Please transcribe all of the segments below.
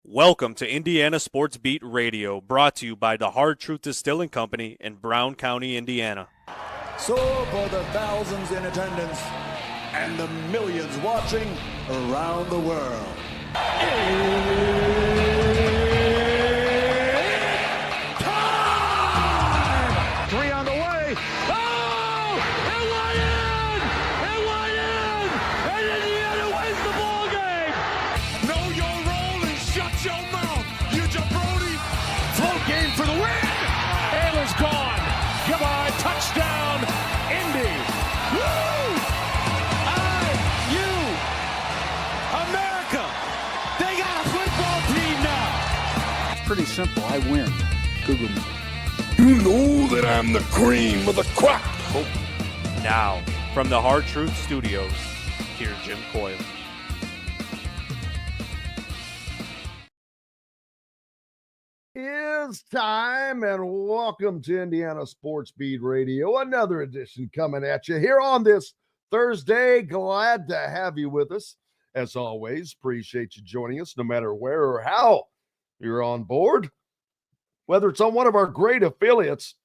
Welcome to Indiana Sports Beat Radio, brought to you by the Hard Truth Distilling Company in Brown County, Indiana. So for the thousands in attendance and the millions watching around the world. Time! Three on the way. Oh! It went in! It went in! And Indiana wins the ball game! Know your role and shut your mouth, you jabroni! Float game for the win! Ayla's gone. Goodbye, touchdown, Indy! Woo! IU! America! They got a football team now! Pretty simple. I win. Google me. You know that I'm the cream of the crop. Now, from the Hard Truth Studios, here's Jim Coyle. It's time, and welcome to Indiana Sports Beat Radio. Another edition coming at you here on this Thursday. Glad to have you with us. As always, appreciate you joining us no matter where or how you're on board. Whether it's on one of our great affiliates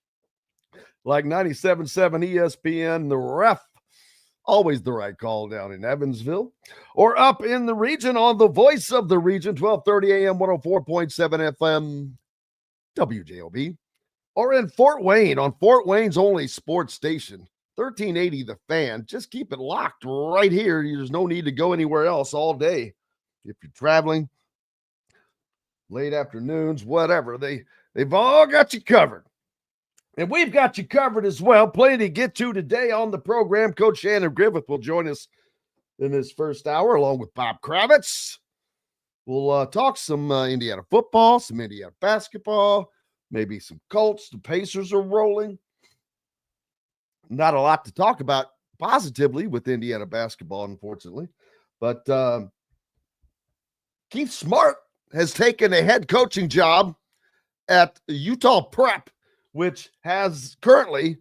like 97.7 ESPN, The Ref, always the right call down in Evansville, or up in the region on the voice of the region, 1230 AM, 104.7 FM, WJOB, or in Fort Wayne on Fort Wayne's only sports station, 1380 The Fan. Just keep it locked right here. There's no need to go anywhere else all day. If you're traveling, late afternoons, whatever, they've all got you covered. And we've got you covered as well. Plenty to get to today on the program. Coach Shannon Griffith will join us in this first hour along with Bob Kravitz. We'll talk some Indiana football, some Indiana basketball, maybe some Colts. The Pacers are rolling. Not a lot to talk about positively with Indiana basketball, unfortunately. But Keith Smart has taken a head coaching job at Utah Prep, which has currently,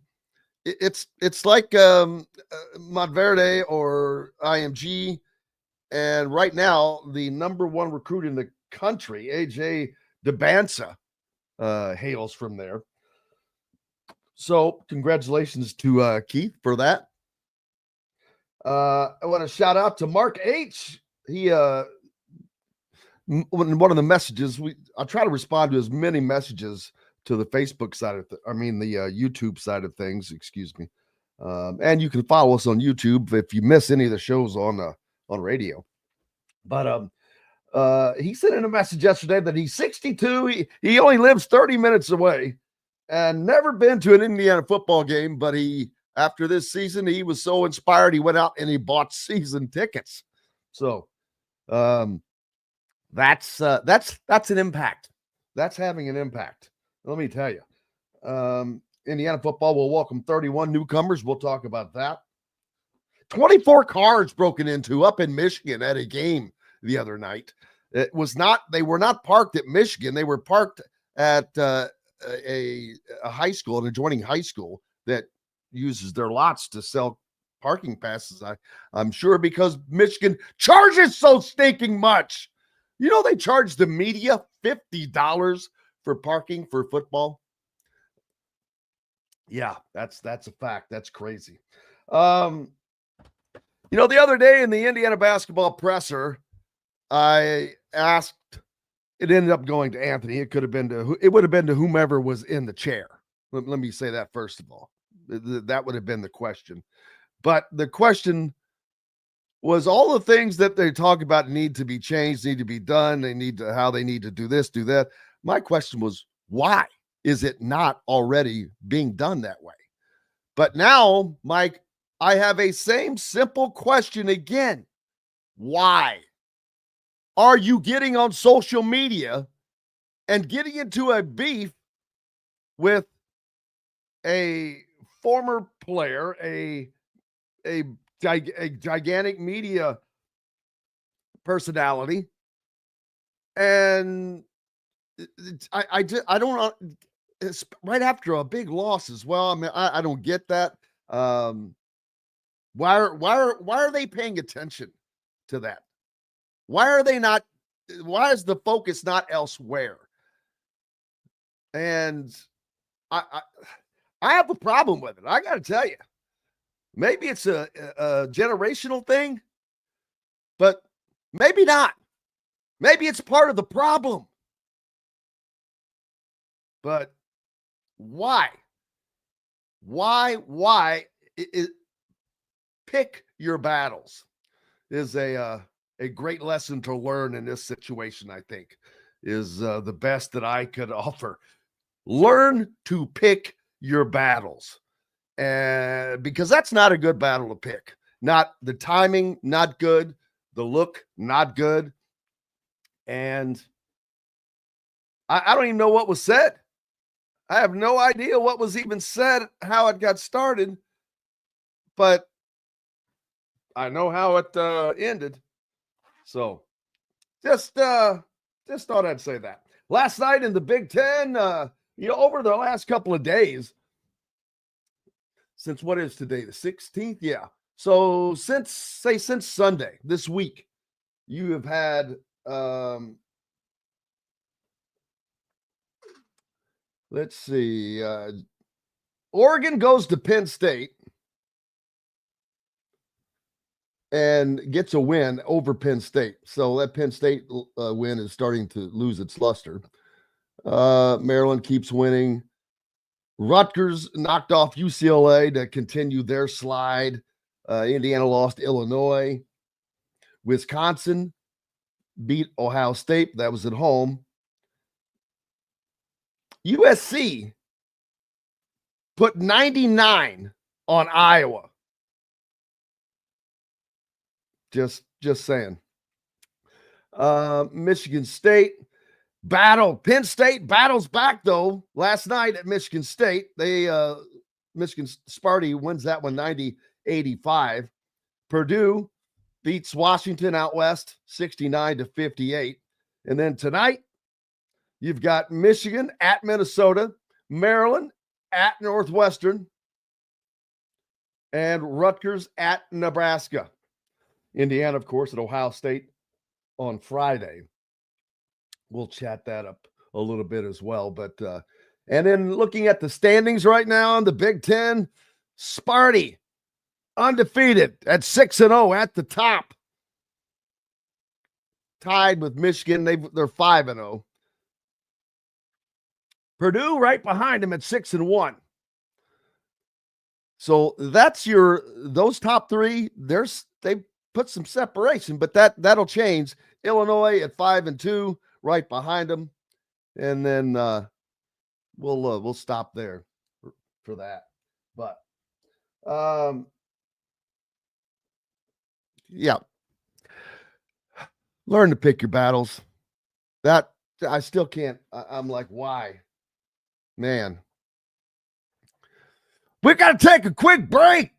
it's like Montverde or IMG, and right now the number one recruit in the country, AJ DeBansa, hails from there. So congratulations to Keith for that. I want to shout out to Mark H. He one of the messages, I'll try to respond to as many messages to the Facebook side of the YouTube side of things, excuse me. And you can follow us on YouTube if you miss any of the shows on radio. But he sent in a message yesterday that he's 62. He only lives 30 minutes away and never been to an Indiana football game. But after this season, he was so inspired, he went out and he bought season tickets. So that's an impact. That's having an impact. Let me tell you, Indiana football will welcome 31 newcomers. We'll talk about that. 24 cars broken into up in Michigan at a game the other night. They were not parked at Michigan. They were parked at a high school, an adjoining high school that uses their lots to sell parking passes. I'm sure because Michigan charges so stinking much. You know, they charge the media $50 for parking for football. Yeah, that's a fact. That's crazy. The other day in the Indiana basketball presser, I asked, it ended up going to Anthony. It would have been to whomever was in the chair. Let me say that first of all. That would have been the question. But the question was all the things that they talk about need to be changed, need to be done. How they need to do this, do that. My question was, why is it not already being done that way? But now, Mike, I have a same simple question again. Why are you getting on social media and getting into a beef with a former player, a gigantic media personality, and I don't, it's right after a big loss as well. I mean, I don't get that. Why are they paying attention to that? Why are they not Why is the focus not elsewhere? And I have a problem with it. I got to tell you, maybe it's a generational thing, but maybe not. Maybe it's part of the problem. But why? Why? Pick your battles is a great lesson to learn in this situation, I think, is the best that I could offer. Learn to pick your battles. And because that's not a good battle to pick. Not the timing, not good. The look, not good. And I don't even know what was said. I have no idea what was even said, how it got started. But I know how it ended. So just thought I'd say that. Last night in the Big Ten, over the last couple of days, since what is today, the 16th? Yeah. So since Sunday, this week, you have had, let's see, Oregon goes to Penn State and gets a win over Penn State. So that Penn State win is starting to lose its luster. Maryland keeps winning. Rutgers knocked off UCLA to continue their slide. Indiana lost to Illinois. Wisconsin beat Ohio State. That was at home. USC put 99 on Iowa. Just saying. Michigan State battle. Penn State battles back though. Last night at Michigan State, Michigan Sparty wins that one 90-85. Purdue beats Washington out west 69-58. And then tonight, you've got Michigan at Minnesota, Maryland at Northwestern, and Rutgers at Nebraska. Indiana, of course, at Ohio State on Friday. We'll chat that up a little bit as well. But and then looking at the standings right now in the Big Ten, Sparty undefeated at 6-0 at the top. Tied with Michigan. They're 5-0. Purdue right behind them at 6-1. So that's those top three. They put some separation, but that'll change. Illinois at 5-2, right behind them, and then we'll stop there for that. But yeah, learn to pick your battles. That I still can't. I'm like, why, man? We got to take a quick break.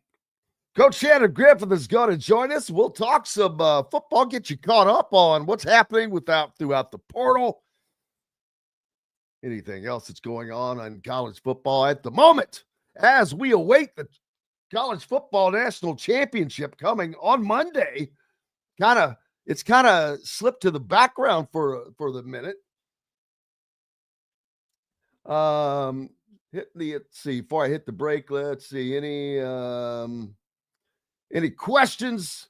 Coach Shannon Griffith is going to join us. We'll talk some football, get you caught up on what's happening throughout the portal. Anything else that's going on in college football at the moment as we await the college football national championship coming on Monday. It's kind of slipped to the background for the minute. Let's see, before I hit the break, let's see, any questions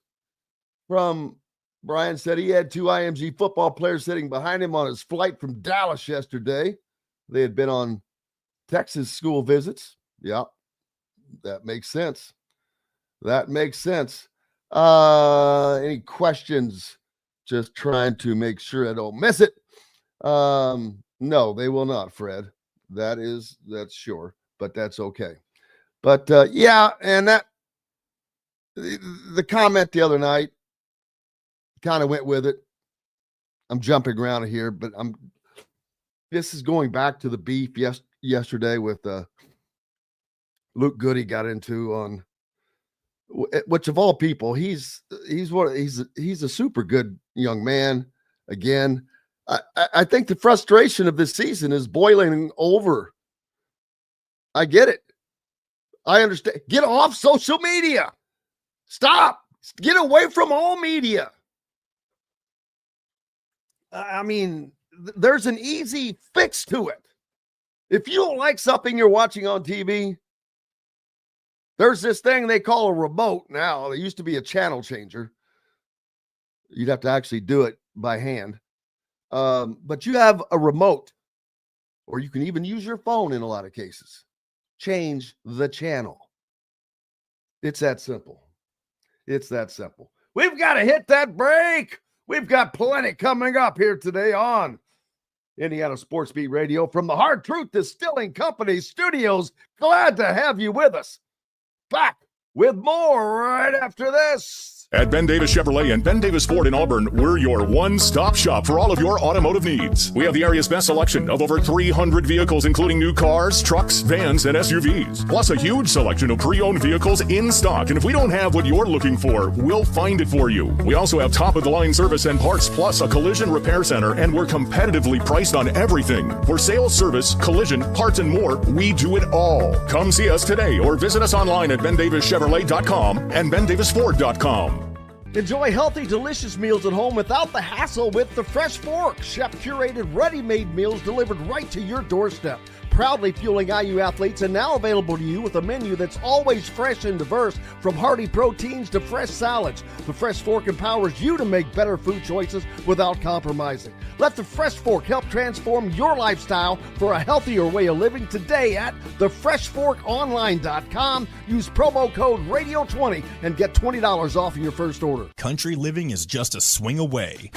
from Brian? Said he had two IMG football players sitting behind him on his flight from Dallas yesterday. They had been on Texas school visits. Yeah, that makes sense. Any questions? Just trying to make sure I don't miss it. No, they will not, Fred. That's sure, but that's okay. But yeah, and that the comment the other night kind of went with it. I'm jumping around here, but this is going back to the beef yesterday with Luke Goody got into on, which of all people, he's a super good young man. Again, I think the frustration of this season is boiling over. I get it. I understand. Get off social media. Stop. Get away from all media. I mean, there's an easy fix to it. If you don't like something you're watching on TV, there's this thing they call a remote now. It used to be a channel changer. You'd have to actually do it by hand. But you have a remote, or you can even use your phone in a lot of cases. Change the channel. It's that simple. It's that simple. We've got to hit that break. We've got plenty coming up here today on Indiana Sports Beat Radio from the Hard Truth Distilling Company studios. Glad to have you with us. Back with more right after this. At Ben Davis Chevrolet and Ben Davis Ford in Auburn, we're your one-stop shop for all of your automotive needs. We have the area's best selection of over 300 vehicles, including new cars, trucks, vans, and SUVs. Plus a huge selection of pre-owned vehicles in stock. And if we don't have what you're looking for, we'll find it for you. We also have top-of-the-line service and parts, plus a collision repair center, and we're competitively priced on everything. For sales, service, collision, parts, and more, we do it all. Come see us today or visit us online at BenDavisChevrolet.com and BenDavisFord.com. Enjoy healthy, delicious meals at home without the hassle with the Fresh Fork. Chef-curated, ready-made meals delivered right to your doorstep. Proudly fueling IU athletes and now available to you with a menu that's always fresh and diverse, from hearty proteins to fresh salads. The Fresh Fork empowers you to make better food choices without compromising. Let the Fresh Fork help transform your lifestyle for a healthier way of living today at thefreshforkonline.com. Use promo code RADIO20 and get $20 off of your first order. Country living is just a swing away.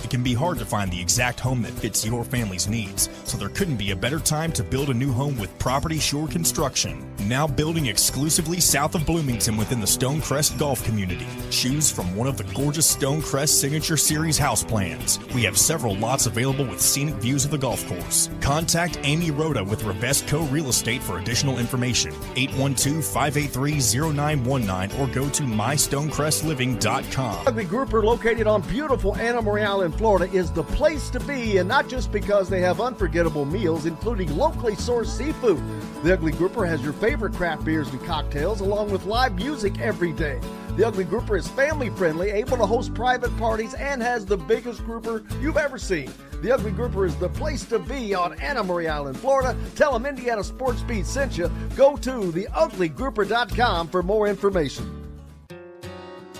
It can be hard to find the exact home that fits your family's needs, so there couldn't be a better time to build a new home with Property Shore Construction. Now building exclusively south of Bloomington within the Stonecrest Golf community. Choose from one of the gorgeous Stonecrest Signature Series house plans. We have several lots available with scenic views of the golf course. Contact Amy Rhoda with Revesco Real Estate for additional information. 812-583-0919 or go to mystonecrestliving.com. Ugly Grouper, located on beautiful Anna Morale in Florida, is the place to be, and not just because they have unforgettable meals, including locally sourced seafood. The Ugly Grouper has your favorite craft beers and cocktails, along with live music every day. The Ugly Grouper is family-friendly, able to host private parties, and has the biggest grouper you've ever seen. The Ugly Grouper is the place to be on Anna Marie Island, Florida. Tell them Indiana Sports Beat sent you. Go to theuglygrouper.com for more information.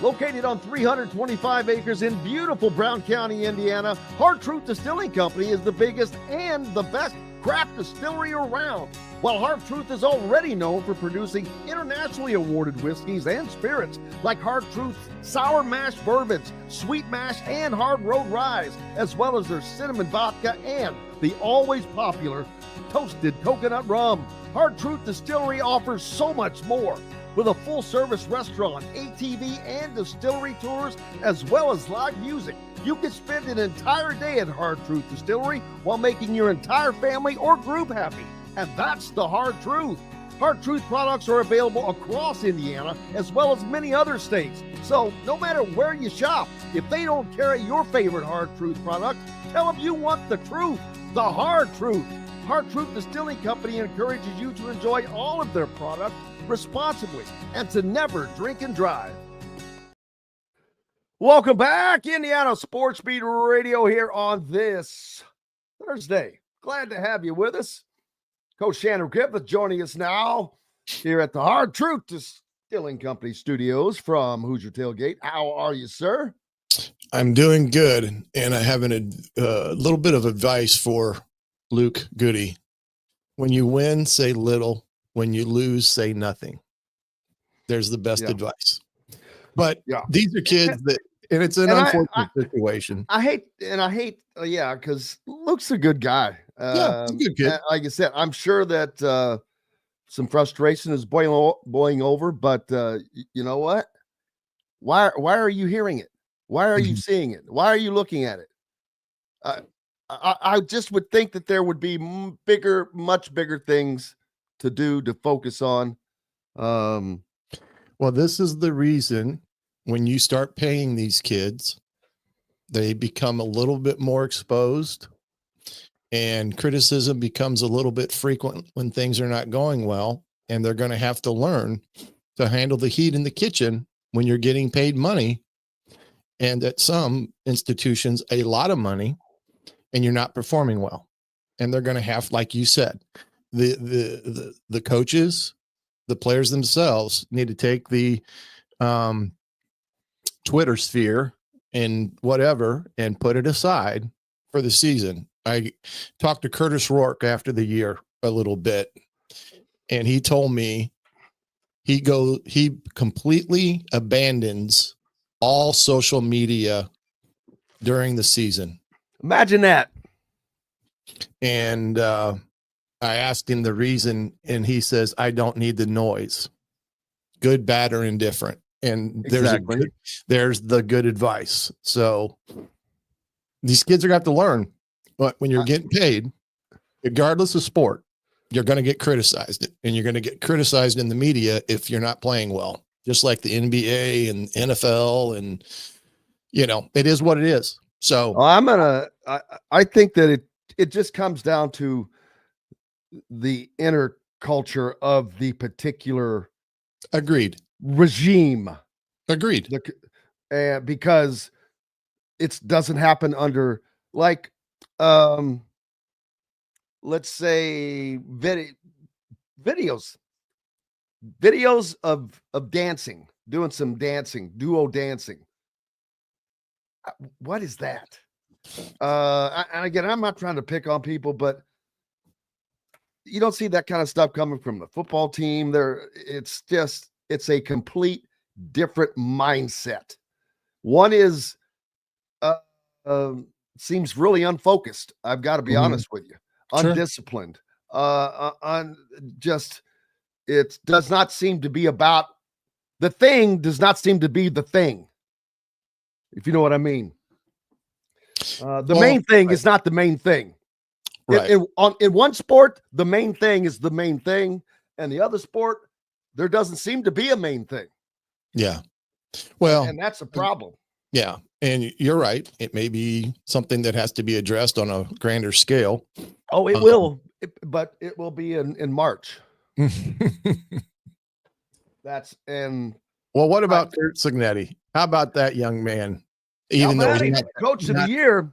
Located on 325 acres in beautiful Brown County, Indiana, Hard Truth Distilling Company is the biggest and the best craft distillery around. While Hard Truth is already known for producing internationally awarded whiskeys and spirits like Hard Truth's sour mash bourbons, sweet mash, and hard road ryes, as well as their cinnamon vodka and the always popular toasted coconut rum. Hard Truth Distillery offers so much more. With a full-service restaurant, ATV, and distillery tours, as well as live music, you can spend an entire day at Hard Truth Distillery while making your entire family or group happy. And that's the Hard Truth. Hard Truth products are available across Indiana, as well as many other states. So no matter where you shop, if they don't carry your favorite Hard Truth product, tell them you want the truth, the Hard Truth. Hard Truth Distilling Company encourages you to enjoy all of their products responsibly and to never drink and drive. Welcome back, Indiana Sports Beat Radio, here on this Thursday. Glad to have you with us. Coach Shannon Griffith joining us now here at the Hard Truth Distilling Company studios from Hoosier Tailgate. How are you, sir? I'm doing good, and I have a little bit of advice for Luke Goody. When you win, say little. When you lose, say nothing. There's the best advice. But these are kids that, and it's an unfortunate situation. I hate, because Luke's a good guy. He's a good kid. Like I said, I'm sure that some frustration is boiling over, but you know what? Why are you hearing it? Why are you seeing it? Why are you looking at it? I just would think that there would be much bigger things to do, to focus on. Well, this is the reason when you start paying these kids, they become a little bit more exposed, and criticism becomes a little bit frequent when things are not going well, and they're going to have to learn to handle the heat in the kitchen when you're getting paid money, and at some institutions, a lot of money, and you're not performing well. And they're going to have, like you said, the coaches, the players themselves need to take the Twitter sphere and whatever and put it aside for the season. I talked to Curtis Rourke after the year a little bit, and he told me he completely abandons all social media during the season. Imagine that. And I asked him the reason, and he says, I don't need the noise, good, bad, or indifferent. And there's the good advice. So these kids are going to have to learn. But when you're getting paid, regardless of sport, you're going to get criticized, and you're going to get criticized in the media if you're not playing well, just like the NBA and NFL. And, it is what it is. So I think that it just comes down to the inner culture of the particular regime. Agreed. Because it doesn't happen under, like, let's say videos of dancing, doing some dancing, duo dancing. What is that? And again, I'm not trying to pick on people, but you don't see that kind of stuff coming from the football team. It's a complete different mindset. One is seems really unfocused. I've got to be honest with you. Undisciplined. It does not seem to be about the thing. Does not seem to be the thing. If you know what I mean. The main thing is not the main thing. Right. In one sport, the main thing is the main thing, and the other sport, there doesn't seem to be a main thing. Yeah. Well, and that's a problem. Yeah. And you're right. It may be something that has to be addressed on a grander scale. Oh, it will, but it will be in March. Well, what about Curt Cignetti? How about that young man? Even though he's not coach of the year,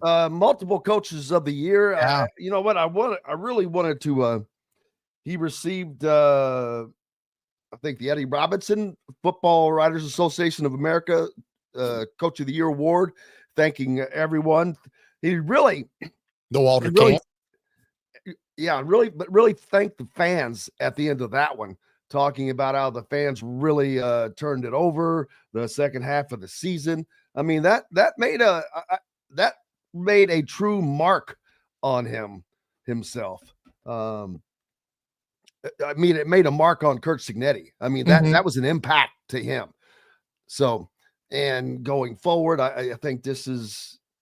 multiple coaches of the year. Yeah. You know what? I really wanted to. He received, I think, the Eddie Robinson Football Writers Association of America Coach of the Year award. Thanking everyone. He really, the Walter Camp. Yeah, really thank the fans at the end of that one, talking about how the fans really turned it over the second half of the season. I mean, that made a true mark on himself. I mean, it made a mark on Curt Cignetti. I mean, that was an impact to him. So, and going forward, I think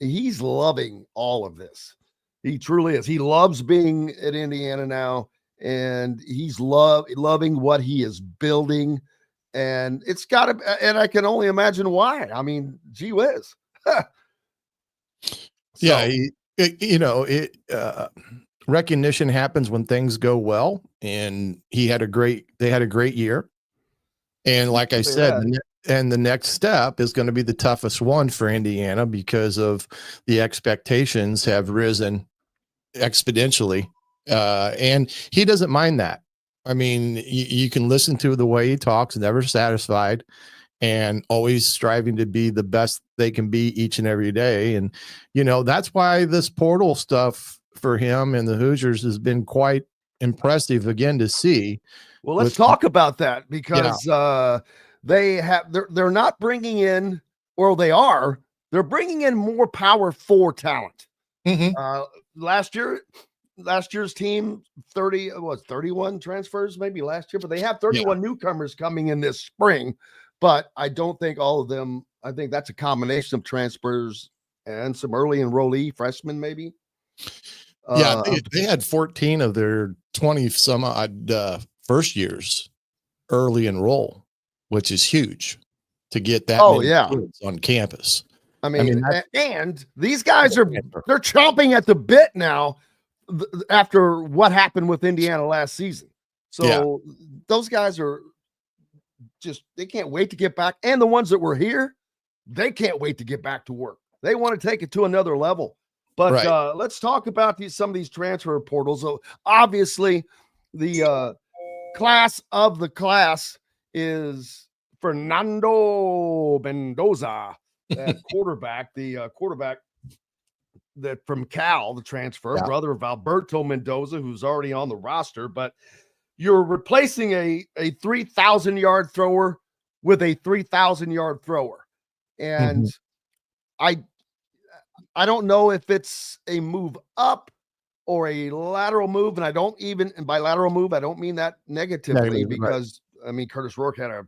he's loving all of this. He truly is. He loves being at Indiana now, and he's loving what he is building. And it's got to, and I can only imagine why. I mean, gee whiz. Yeah, recognition happens when things go well, and they had a great year. And like I said, and the next step is going to be the toughest one for Indiana because of the expectations have risen exponentially. And he doesn't mind that. I mean, you can listen to the way he talks, never satisfied, and always striving to be the best they can be each and every day. And, that's why this portal stuff for him and the Hoosiers has been quite impressive again to see. Well, let's talk about that because they're not bringing in, or they're bringing in more Power 4 talent. Last year's team, 31 transfers maybe last year, but they have 31 newcomers coming in this spring. But I don't think all of them, I think that's a combination of transfers and some early enrollee freshmen, maybe. They had 14 of their 20 some odd first years early enroll, which is huge to get that many kids on campus. I mean, and these guys they're chomping at the bit now after what happened with Indiana last season. So those guys are they can't wait to get back. And the ones that were here, they can't wait to get back to work. They want to take it to another level. But Right. let's talk about some of these transfer portals. So obviously, the class of the class is Fernando Mendoza, that quarterback, the quarterback that from Cal, the transfer, Yeah. brother of Alberto Mendoza, who's already on the roster. But you're replacing a 3,000-yard thrower with a 3,000-yard thrower. And I don't know if it's a move up or a lateral move. And by lateral move, I don't mean that negatively, Negative, right. because I mean, Curtis Rourke had a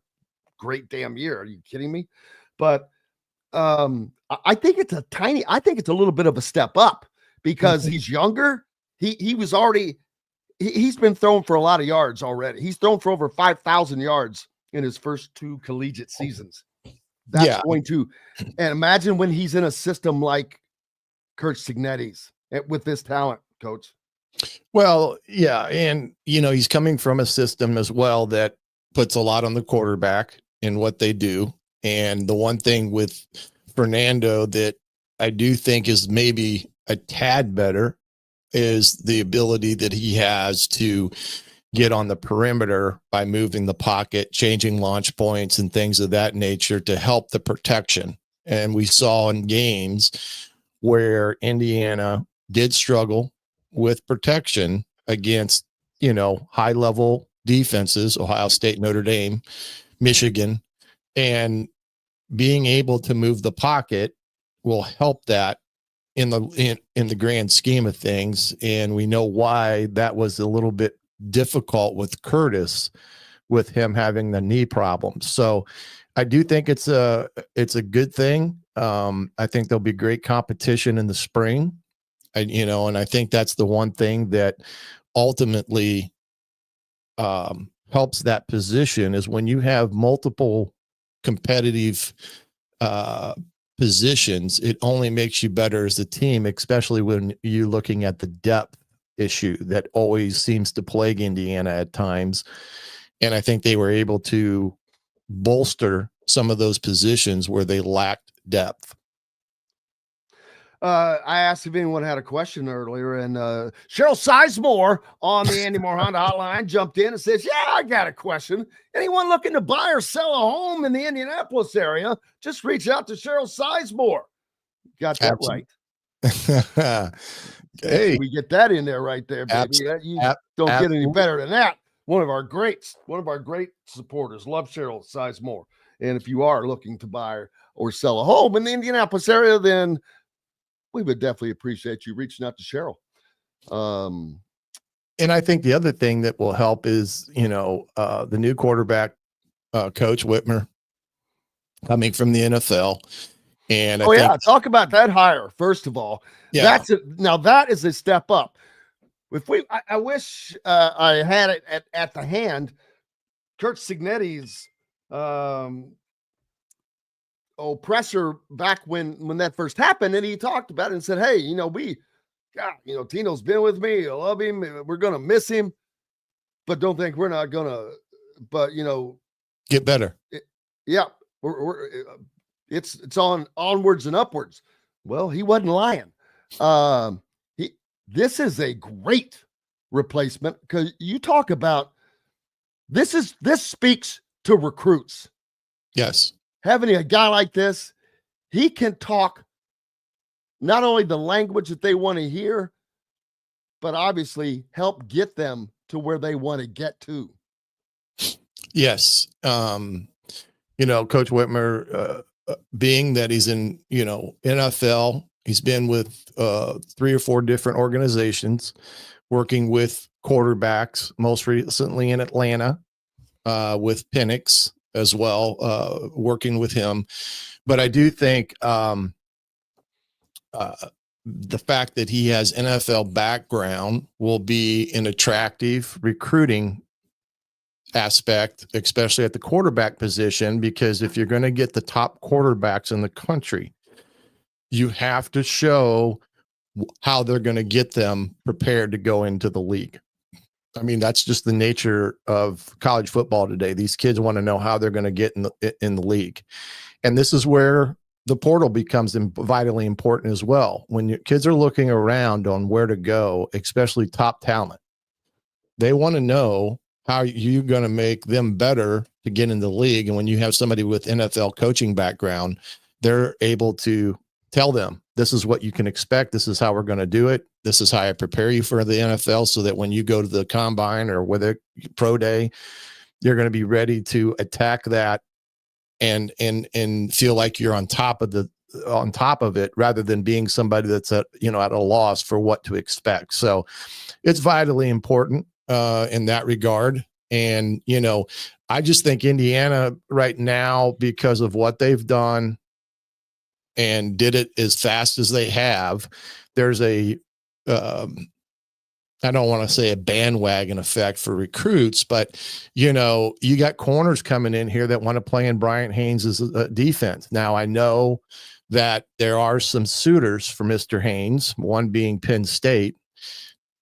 great damn year. Are you kidding me? But I think it's a little bit of a step up because he's younger. He's been thrown for a lot of yards already. He's thrown for over 5,000 yards in his first 2 collegiate seasons. That's going to, and imagine when he's in a system like Kurt Signetti's with this talent, Coach. Well, yeah. And, he's coming from a system as well that puts a lot on the quarterback in what they do. And the one thing with Fernando that I do think is maybe a tad better is the ability that he has to get on the perimeter by moving the pocket, changing launch points and things of that nature to help the protection. And we saw in games where Indiana did struggle with protection against, high level defenses, Ohio State, Notre Dame, Michigan, and being able to move the pocket will help that in the grand scheme of things. And we know why that was a little bit difficult with Curtis, with him having the knee problems. So I do think it's a good thing. I think there'll be great competition in the spring. And I think that's the one thing that ultimately helps that position is when you have multiple competitive positions, it only makes you better as a team, especially when you're looking at the depth issue that always seems to plague Indiana at times. And I think they were able to bolster some of those positions where they lacked depth. I asked if anyone had a question earlier, and Cheryl Sizemore on the Andy Moore Honda hotline jumped in and says, "Yeah, I got a question. Anyone looking to buy or sell a home in the Indianapolis area, just reach out to Cheryl Sizemore." Got that right. Hey, we get that in there right there, baby. You don't get any better than that. One of our great supporters. Love Cheryl Sizemore. And if you are looking to buy or sell a home in the Indianapolis area, then we would definitely appreciate you reaching out to Cheryl. And I think the other thing that will help is, the new quarterback, Coach Whitmer, coming from the NFL. And talk about that hire. First of all, now that is a step up. I wish I had it at the hand. Kurt Signetti's presser back when that first happened, and he talked about it and said, "Hey, Tino's been with me. I love him. We're gonna miss him, but don't think we're not gonna. But get better. It's on onwards and upwards." Well, he wasn't lying. This is a great replacement because you talk about this speaks to recruits. Yes. Having a guy like this, he can talk not only the language that they want to hear, but obviously help get them to where they want to get to. Yes. Coach Whitmer, being that he's in, NFL, he's been with 3 or 4 different organizations working with quarterbacks, most recently in Atlanta with Penix as well, working with him. But I do think the fact that he has NFL background will be an attractive recruiting aspect, especially at the quarterback position, because if you're going to get the top quarterbacks in the country, you have to show how they're going to get them prepared to go into the league. I mean, that's just the nature of college football today. These kids want to know how they're going to get in the league. And this is where the portal becomes vitally important as well. When your kids are looking around on where to go, especially top talent, they want to know how you're going to make them better to get in the league. And when you have somebody with NFL coaching background, they're able to tell them, this is what you can expect. This is how we're going to do it. This is how I prepare you for the NFL, so that when you go to the combine or whether pro day, you're going to be ready to attack that and feel like you're on top of it, rather than being somebody that's at a loss for what to expect. So it's vitally important in that regard. And, I just think Indiana right now, because of what they've done and did it as fast as they have, there's I don't want to say a bandwagon effect for recruits, but you got corners coming in here that want to play in Bryant Haynes' defense. Now, I know that there are some suitors for Mr. Haynes, one being Penn State.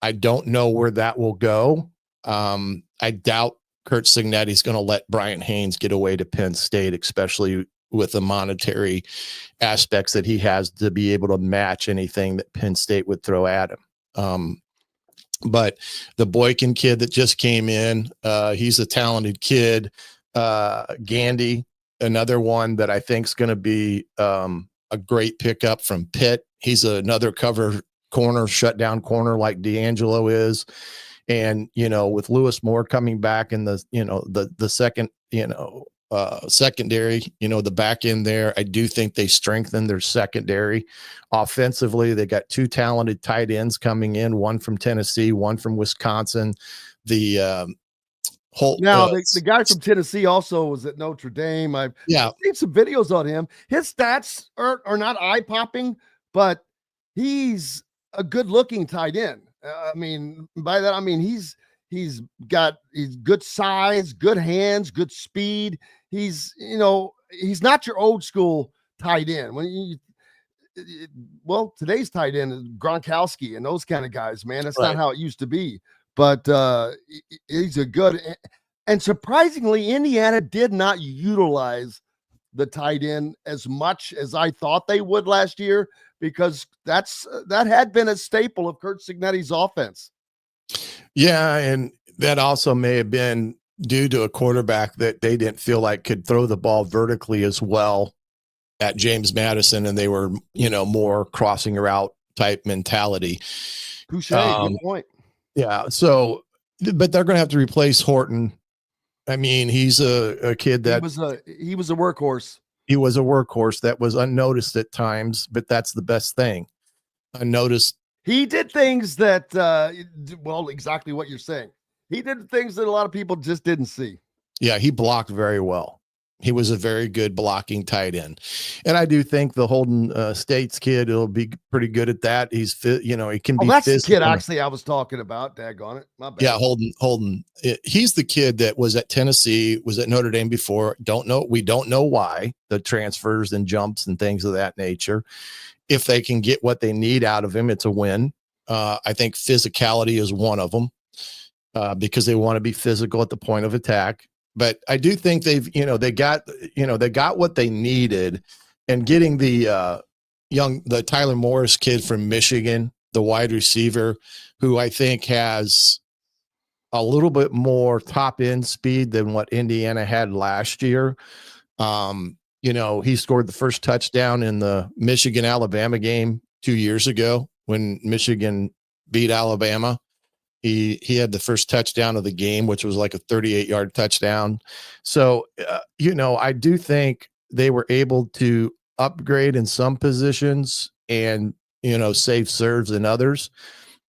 I don't know where that will go. I doubt Kurt Cignetti's going to let Bryant Haynes get away to Penn State, especially with the monetary aspects that he has to be able to match anything that Penn State would throw at him. But the Boykin kid that just came in, he's a talented kid. Gandy, another one that I think is going to be a great pickup from Pitt. He's another cover corner, shutdown corner like D'Angelo is. And, with Lewis Moore coming back in the second, secondary, the back end there, I do think they strengthened their secondary. Offensively, they got two talented tight ends coming in, one from Tennessee, one from Wisconsin. The guy from Tennessee also was at Notre Dame. I've seen some videos on him. His stats are not eye-popping, but he's a good-looking tight end. By that I mean he's good size, good hands, good speed. He's not your old school tight end. Today's tight end is Gronkowski and those kind of guys, man. That's not how it used to be. But he's a good, and surprisingly, Indiana did not utilize the tight end as much as I thought they would last year, because that had been a staple of Kurt Cignetti's offense. Yeah, and that also may have been due to a quarterback that they didn't feel like could throw the ball vertically as well at James Madison, and they were, more crossing route type mentality. Touche, good point. Yeah, so, but they're going to have to replace Horton. He's a kid that he was a workhorse. He was a workhorse that was unnoticed at times, but that's the best thing. Unnoticed. He did things that, exactly what you're saying. He did things that a lot of people just didn't see. Yeah, he blocked very well. He was a very good blocking tight end. And I do think the Holden States kid will be pretty good at that. He's fit, he can be. That's the kid actually I was talking about. Daggone it. My bad. Yeah, Holden. He's the kid that was at Tennessee, was at Notre Dame before. We don't know why, the transfers and jumps and things of that nature. If they can get what they need out of him, it's a win. I think physicality is one of them, because they want to be physical at the point of attack. But I do think they got what they needed, and getting the Tyler Morris kid from Michigan, the wide receiver, who I think has a little bit more top end speed than what Indiana had last year. He scored the first touchdown in the Michigan-Alabama game 2 years ago when Michigan beat Alabama. He had the first touchdown of the game, which was like a 38-yard touchdown. So, I do think they were able to upgrade in some positions and, save serves in others.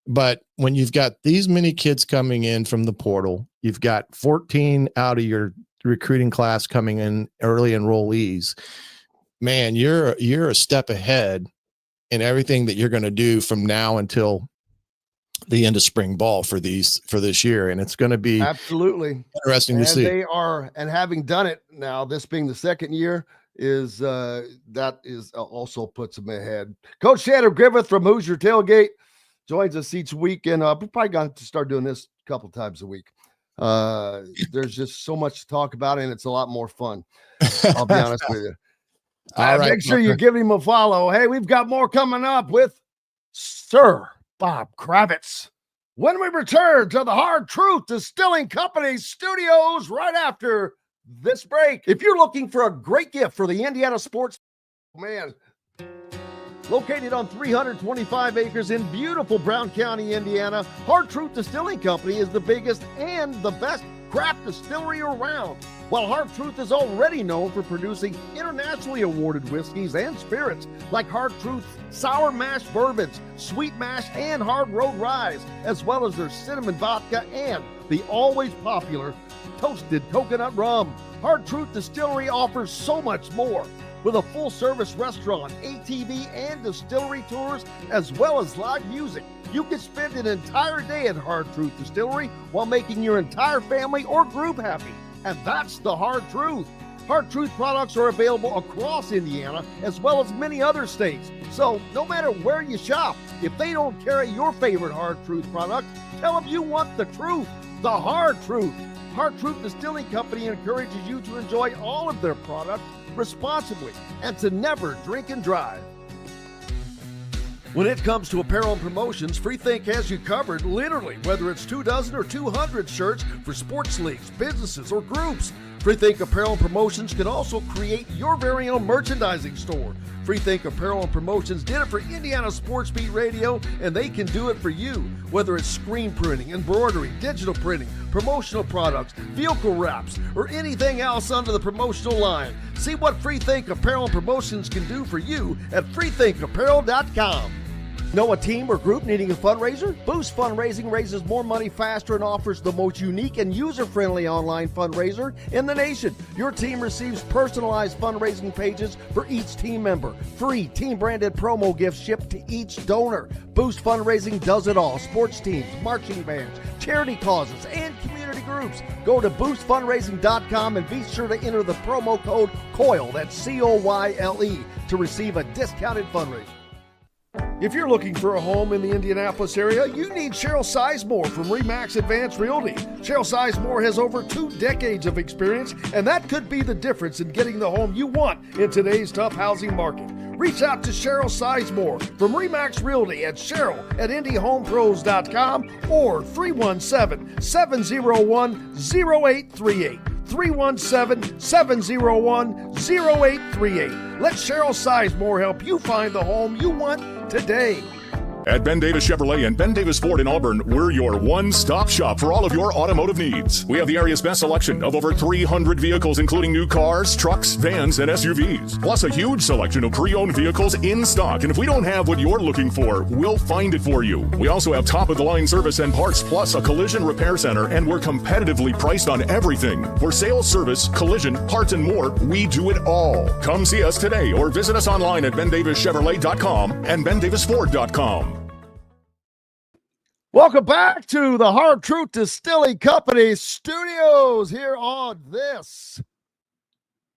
But when you've got these many kids coming in from the portal, you've got 14 out of your recruiting class coming in, early enrollees, man, you're a step ahead in everything that you're going to do from now until the end of spring ball for this year. And it's going to be absolutely interesting to see. They are, and having done it now, this being the second year, is also puts them ahead. Coach Shannon Griffith from Hoosier Tailgate joins us each week, and we're probably going to start doing this a couple times a week. There's just so much to talk about, and it's a lot more fun. I'll be honest with you. All right, make sure you Parker. give him a follow. Hey, we've got more coming up with Sir Bob Kravitz when we return to the Hard Truth Distilling Company studios right after this break. If you're looking for a great gift for the Indiana sports, man, located on 325 acres in beautiful Brown County, Indiana, Hard Truth Distilling Company is the biggest and the best craft distillery around. While Hard Truth is already known for producing internationally awarded whiskeys and spirits like Hard Truth's sour mash bourbons, sweet mash, and hard road ryes, as well as their cinnamon vodka and the always popular toasted coconut rum. Hard Truth Distillery offers so much more. With a full-service restaurant, ATV, and distillery tours, as well as live music, you can spend an entire day at Hard Truth Distillery while making your entire family or group happy. And that's the Hard Truth. Hard Truth products are available across Indiana, as well as many other states. So no matter where you shop, if they don't carry your favorite Hard Truth product, tell them you want the truth, the Hard Truth. Hard Truth Distilling Company encourages you to enjoy all of their products responsibly and to never drink and drive. When it comes to apparel and promotions, Freethink has you covered, literally, whether it's 24 or 200 shirts for sports leagues, businesses, or groups. Freethink Apparel and Promotions can also create your very own merchandising store. Freethink Apparel and Promotions did it for Indiana Sports Beat Radio, and they can do it for you. Whether it's screen printing, embroidery, digital printing, promotional products, vehicle wraps, or anything else under the promotional line. See what Freethink Apparel and Promotions can do for you at freethinkapparel.com. Know a team or group needing a fundraiser? Boost Fundraising raises more money faster and offers the most unique and user-friendly online fundraiser in the nation. Your team receives personalized fundraising pages for each team member. Free team-branded promo gifts shipped to each donor. Boost Fundraising does it all. Sports teams, marching bands, charity causes, and community groups. Go to boostfundraising.com and be sure to enter the promo code COYLE, that's COYLE, to receive a discounted fundraiser. If you're looking for a home in the Indianapolis area, you need Cheryl Sizemore from RE/MAX Advanced Realty. Cheryl Sizemore has over 2 decades of experience, and that could be the difference in getting the home you want in today's tough housing market. Reach out to Cheryl Sizemore from RE/MAX Realty at cheryl@indyhomepros.com or 317-701-0838. 317-701-0838. Let Cheryl Sizemore help you find the home you want today. At Ben Davis Chevrolet and Ben Davis Ford in Auburn, we're your one-stop shop for all of your automotive needs. We have the area's best selection of over 300 vehicles, including new cars, trucks, vans, and SUVs. Plus a huge selection of pre-owned vehicles in stock. And if we don't have what you're looking for, we'll find it for you. We also have top-of-the-line service and parts, plus a collision repair center, and we're competitively priced on everything. For sales, service, collision, parts, and more, we do it all. Come see us today or visit us online at bendavischevrolet.com and bendavisford.com. Welcome back to the Hard Truth Distilling Company studios here on this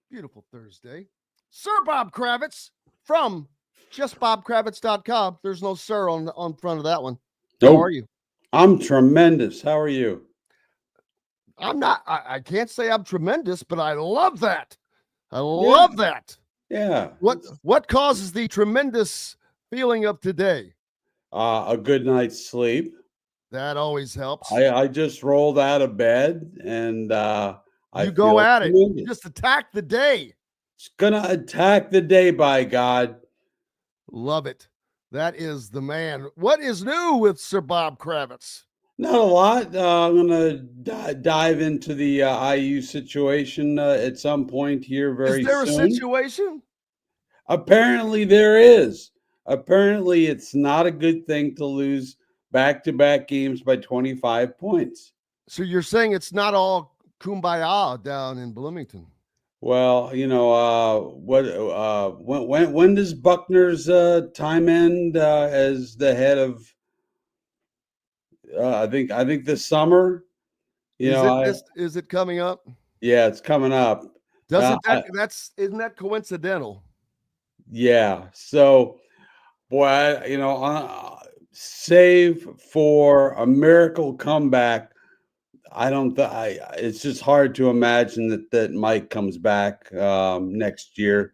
beautiful Thursday. Sir Bob Kravitz from justbobkravitz.com. There's no sir on front of that one. Nope. How are you? I'm tremendous. How are you? I'm not, I can't say I'm tremendous, but I love that. I love that. Yeah. What causes the tremendous feeling of today? A good night's sleep. That always helps. I just rolled out of bed and you go at it. Just attack the day. It's gonna attack the day, by God. Love it. That is the man. What is new with Sir Bob Kravitz? Not a lot. I'm gonna dive into the IU situation at some point here very soon. Is there a situation? Apparently there is. Apparently it's not a good thing to lose back-to-back games by 25 points. So you're saying it's not all kumbaya down in Bloomington? Well, you know, when does Buckner's time end as the head of? I think this summer. Is it coming up? Yeah, it's coming up. Isn't that coincidental? Yeah. So, boy, save for a miracle comeback, it's just hard to imagine that Mike comes back next year.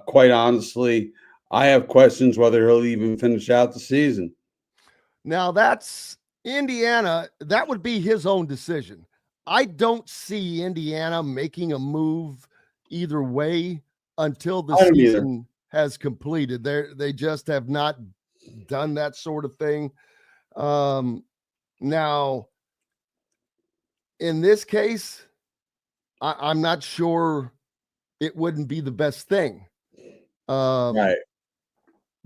Quite honestly, I have questions whether he'll even finish out the season. Now that's Indiana. That would be his own decision. I don't see Indiana making a move either way until the season has completed. They just have not done that sort of thing. Now, in this case, I'm not sure it wouldn't be the best thing. Right.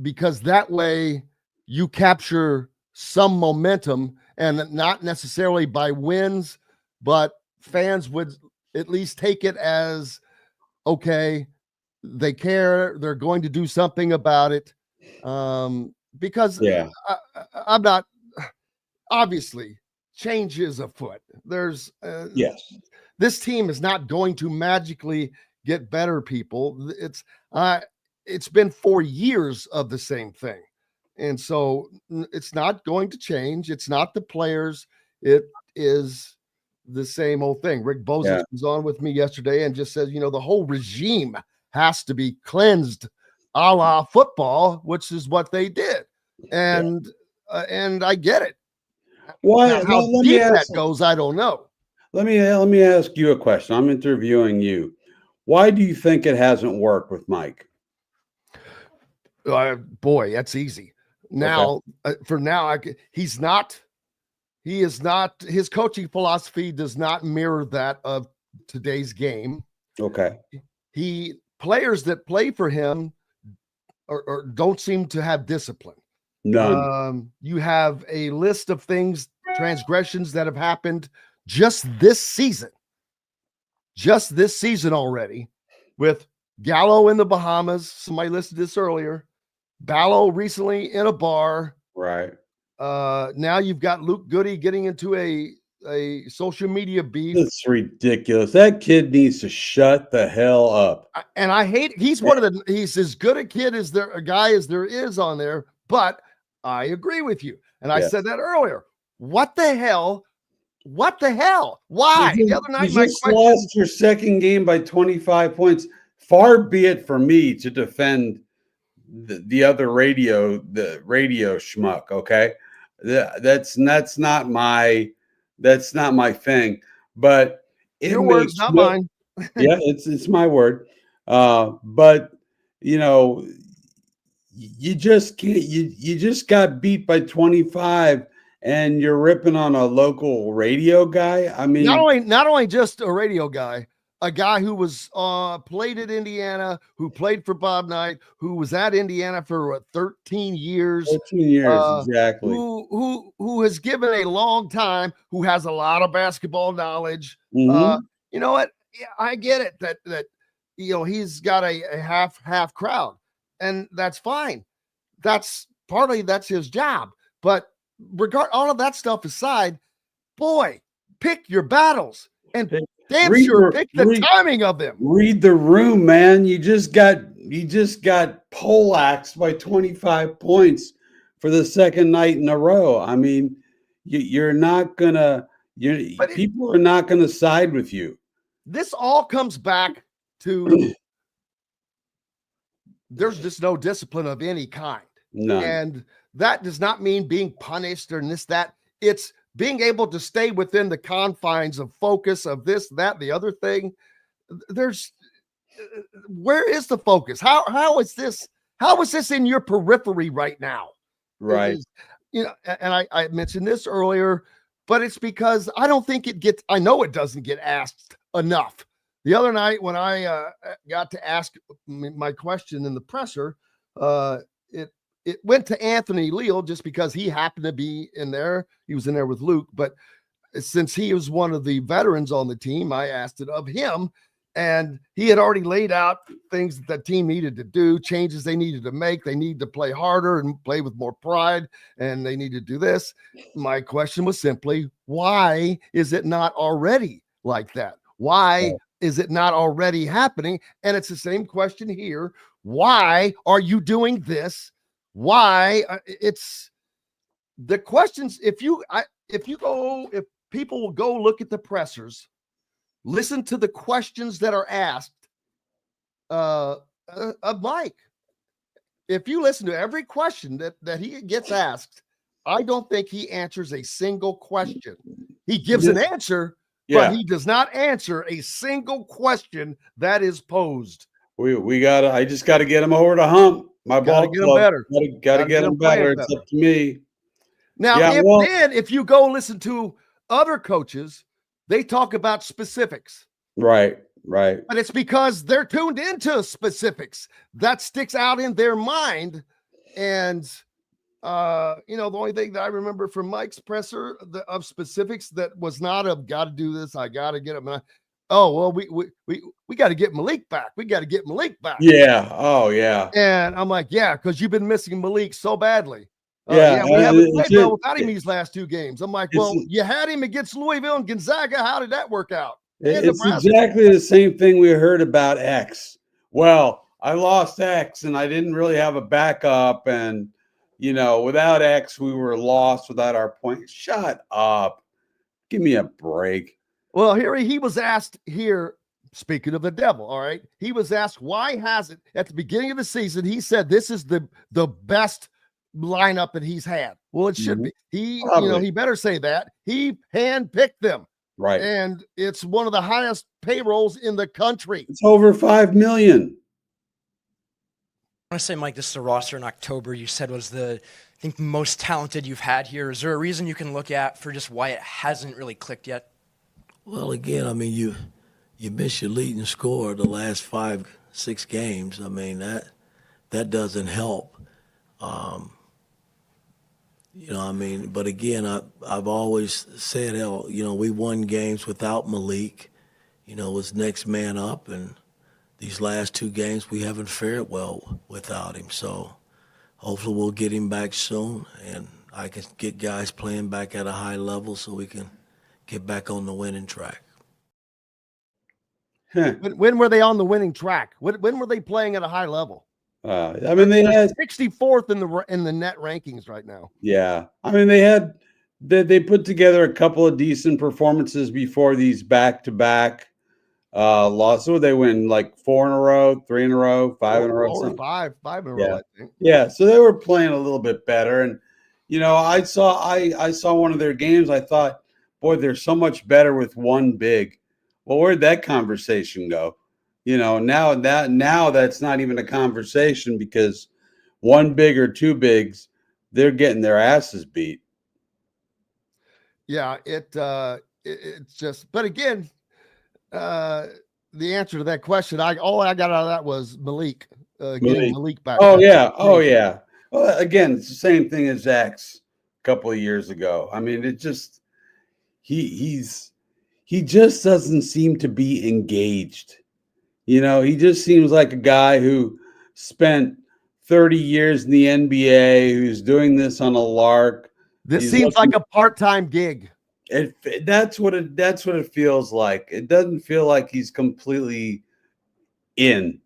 Because that way you capture some momentum, and not necessarily by wins, but fans would at least take it as, okay, they care, they're going to do something about it. Because I'm not, obviously change is afoot. There's this team is not going to magically get better, people. It's been 4 years of the same thing. And so it's not going to change. It's not the players. It is the same old thing. Rick Bozos was on with me yesterday and just said, the whole regime has to be cleansed a la football, which is what they did. And I get it. Why? How deep that goes, I don't know. Let me ask you a question. I'm interviewing you. Why do you think it hasn't worked with Mike? Boy, that's easy. Now, for now, he is not, his coaching philosophy does not mirror that of today's game. Okay. Players that play for him or don't seem to have discipline. None. You have a list of things, transgressions that have happened just this season already, with Gallo in the Bahamas. Somebody listed this earlier. Ballo recently in a bar. Right. Now you've got Luke Goody getting into a social media beef. It's ridiculous. That kid needs to shut the hell up. And I hate, he's as good a kid as a guy as there is on there, but I agree with you. And I said that earlier. What the hell? Why? The other night, you just lost your second game by 25 points. Far be it for me to defend the other radio schmuck. Okay, that's not my thing. But your words, not mine. Yeah, it's my word. But you just can't. You just got beat by 25. And you're ripping on a local radio guy. I mean, not only just a radio guy, a guy who was played at Indiana, who played for Bob Knight, who was at Indiana for 13 years. 13 years, exactly. Who has given a long time, who has a lot of basketball knowledge. Mm-hmm. You know what? Yeah, I get it that he's got a half crowd, and that's fine. That's his job, but all of that stuff aside, boy, pick your battles and pick the timing of them. Read the room, man. You just got poleaxed by 25 points for the second night in a row. I mean, people are not gonna side with you. This all comes back to there's just no discipline of any kind. None. And that does not mean being punished or that. It's being able to stay within the confines of focus of this, that, the other thing. Where is the focus? How is this in your periphery right now? Right. And I mentioned this earlier, but it's because I don't think I know it doesn't get asked enough. The other night when I got to ask my question in the presser, it went to Anthony Leal just because he happened to be in there. He was in there with Luke, but since he was one of the veterans on the team, I asked it of him, and he had already laid out things that the team needed to do, changes they needed to make. They need to play harder and play with more pride, and they need to do this. My question was simply, why is it not already like that? Why is it not already happening? And it's the same question here. Why are you doing this? Why? It's the questions. If people will go look at the pressers, listen to the questions that are asked of Mike. If you listen to every question that he gets asked, I don't think he answers a single question. He gives an answer, but he does not answer a single question that is posed. I just gotta get him over the hump. My ball get him better. Gotta get him better. It's up to me. Now, if you go listen to other coaches, they talk about specifics. Right. But it's because they're tuned into specifics that sticks out in their mind. And, the only thing that I remember from Mike's presser of specifics that was not of got to do this, I got to get him. Oh, well, we got to get Malik back. We got to get Malik back. Yeah. Oh, yeah. And I'm like, yeah, because you've been missing Malik so badly. We haven't played well without him these last 2 games. I'm like, well, you had him against Louisville and Gonzaga. How did that work out? It's exactly the same thing we heard about X. Well, I lost X and I didn't really have a backup. And, without X, we were lost without our point. Shut up. Give me a break. Well, here he was asked here, speaking of the devil, all right, he was asked, why has it at the beginning of the season, he said this is the best lineup that he's had. Well, it should be. He better say that. He handpicked them. Right. And it's one of the highest payrolls in the country. It's over $5 million. I want to say, Mike, this is the roster in October you said was the, I think, most talented you've had here. Is there a reason you can look at for just why it hasn't really clicked yet? Well, again, I mean, you miss your leading scorer the last 5-6 games. I mean, that doesn't help. But again, I've always said, we won games without Malik, was next man up. And these last 2 games, we haven't fared well without him. So hopefully we'll get him back soon and I can get guys playing back at a high level so we can get back on the winning track. When were they on the winning track? When were they playing at a high level? They had 64th in the net rankings right now. Yeah, they put together a couple of decent performances before these back-to-back losses. So they win like 4 in a row, 3 in a row, 5 in a row, five in a row. I think. Yeah, so they were playing a little bit better, and I saw one of their games. I thought, boy, they're so much better with one big. Well, where'd that conversation go? Now that's not even a conversation because one big or 2 bigs, they're getting their asses beat. Yeah, it's just. But again, the answer to that question, all I got out of that was Malik getting Malik back. Oh yeah. Well, again, it's the same thing as X a couple of years ago. I mean, it just he just doesn't seem to be engaged. He just seems like a guy who spent 30 years in the NBA, who's doing this on a lark. This seems like a part-time gig. That's what it feels like. It doesn't feel like he's completely in,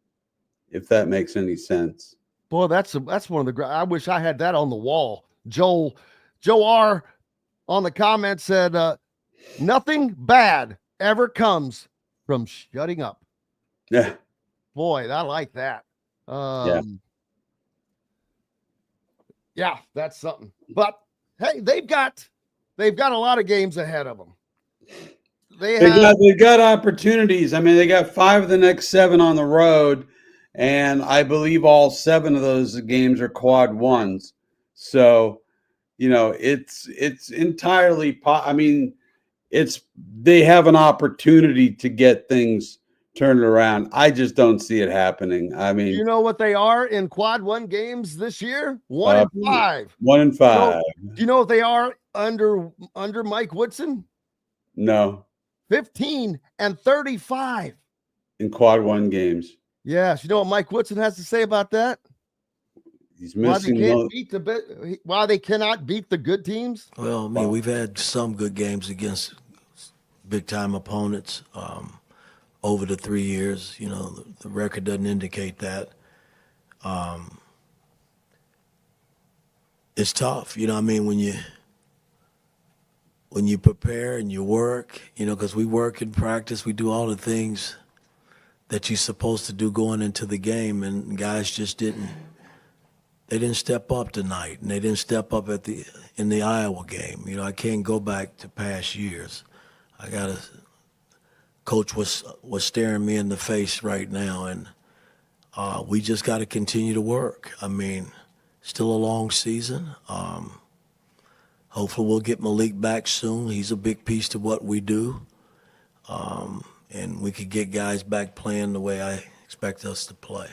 if that makes any sense. Boy, that's one of the. I wish I had that on the wall. Joe R. on the comment said, "Nothing bad ever comes from shutting up." Yeah. Boy, I like that. Yeah, that's something. But hey, they've got a lot of games ahead of them. They got opportunities. I mean, they got 5 of the next 7 on the road, and I believe all 7 of those games are quad ones. So, it's entirely. They have an opportunity to get things turned around. I just don't see it happening. I mean, you know what they are in quad 1 games this year? 1-5. 1-5. So, do you know what they are under Mike Woodson? No. 15-35 in quad 1 games. Yes, you know what Mike Woodson has to say about that? He's missing. Why they cannot beat the good teams? Well, I mean, we've had some good games against big time opponents over the 3 years. The record doesn't indicate that. It's tough, I mean, when you prepare and you work, because we work and practice, we do all the things that you're supposed to do going into the game, and guys just didn't. They didn't step up tonight, and they didn't step up in the Iowa game. You know, I can't go back to past years. Coach was staring me in the face right now, and we just got to continue to work. I mean, still a long season. Hopefully we'll get Malik back soon. He's a big piece to what we do. And we could get guys back playing the way I expect us to play.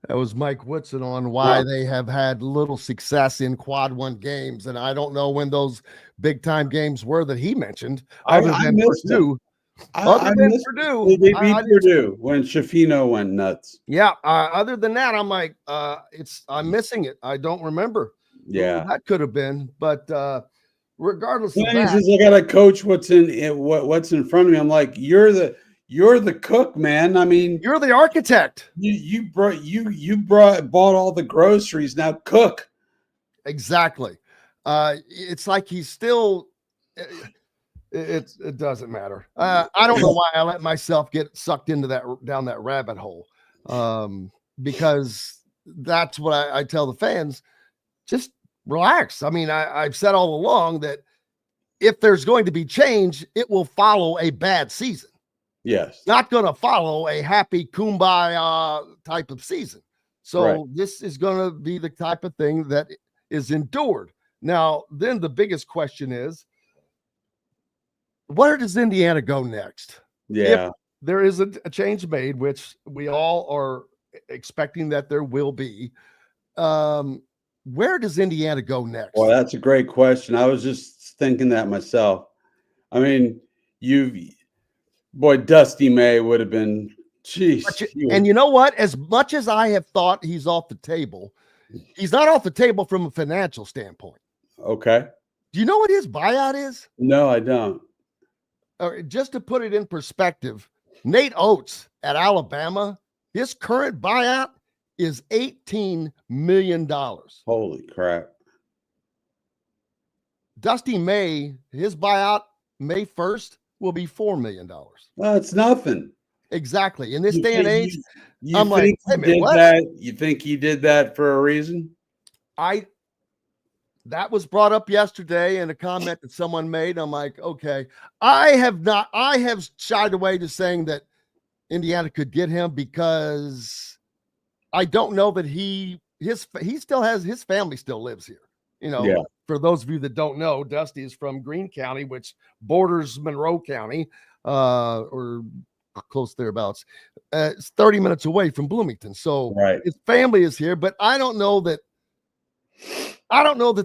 That was Mike Woodson on why they have had little success in quad one games. And I don't know when those big time games were that he mentioned, other than Purdue. I missed Purdue. They beat Purdue when Shafino went nuts. Yeah. Other than that, I'm like, I'm missing it. I don't remember. Yeah. That could have been. But regardless of that. I gotta coach what's in front of me. I'm like, you're the cook, man. I mean, you're the architect. You bought all the groceries. Now cook. Exactly. It's like he's still. It doesn't matter. I don't know why I let myself get sucked into down that rabbit hole, because that's what I tell the fans. Just relax. I mean, I've said all along that if there's going to be change, it will follow a bad season. Yes. Not going to follow a happy kumbaya type of season. So This is going to be the type of thing that is endured. Now, then the biggest question is, where does Indiana go next? Yeah. If there is a change made, which we all are expecting that there will be. Where does Indiana go next? Well, that's a great question. I was just thinking that myself. I mean, Dusty May would have been, geez. And you know what? As much as I have thought he's off the table, he's not off the table from a financial standpoint. Okay. Do you know what his buyout is? No, I don't. Just to put it in perspective, Nate Oates at Alabama, his current buyout is $18 million. Holy crap. Dusty May, his buyout May 1st will be $4 million. Well, it's nothing. Exactly. In this day and age, I'm like, you think he did that for a reason? That was brought up yesterday in a comment that someone made. I'm like, okay, I have shied away to saying that Indiana could get him because I don't know that he still has his family still lives here. You know, For those of you that don't know, Dusty is from Greene County, which borders Monroe County, or close thereabouts. It's 30 minutes away from Bloomington. So his family is here, but I don't know that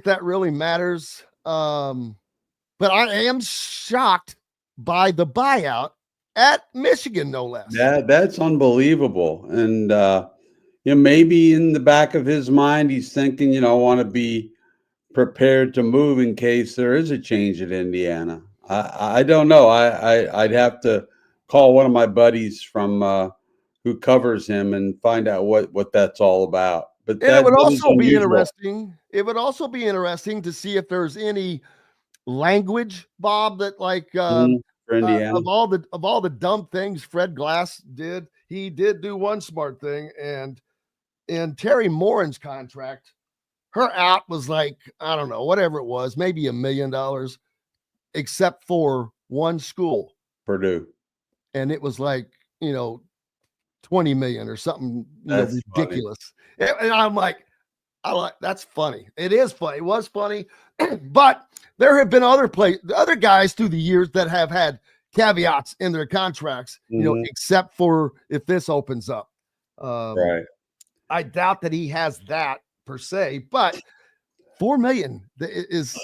that really matters. But I am shocked by the buyout at Michigan, no less. Yeah, that's unbelievable. And maybe in the back of his mind, he's thinking, I want to be prepared to move in case there is a change at Indiana. I don't know. I'd have to call one of my buddies from who covers him and find out what that's all about. But it would also be interesting. It would also be interesting to see if there's any language, Bob, that for Indiana. Of all the dumb things Fred Glass did, he did do one smart thing. And in Terry Morin's contract, her out was like, I don't know, whatever it was, maybe $1 million, except for one school, Purdue. And it was like, 20 million or something ridiculous. And I'm like, that's funny. It is funny. It was funny. But there have been other guys through the years that have had caveats in their contracts, except for if this opens up. Right. I doubt that he has that per se, but $4 million is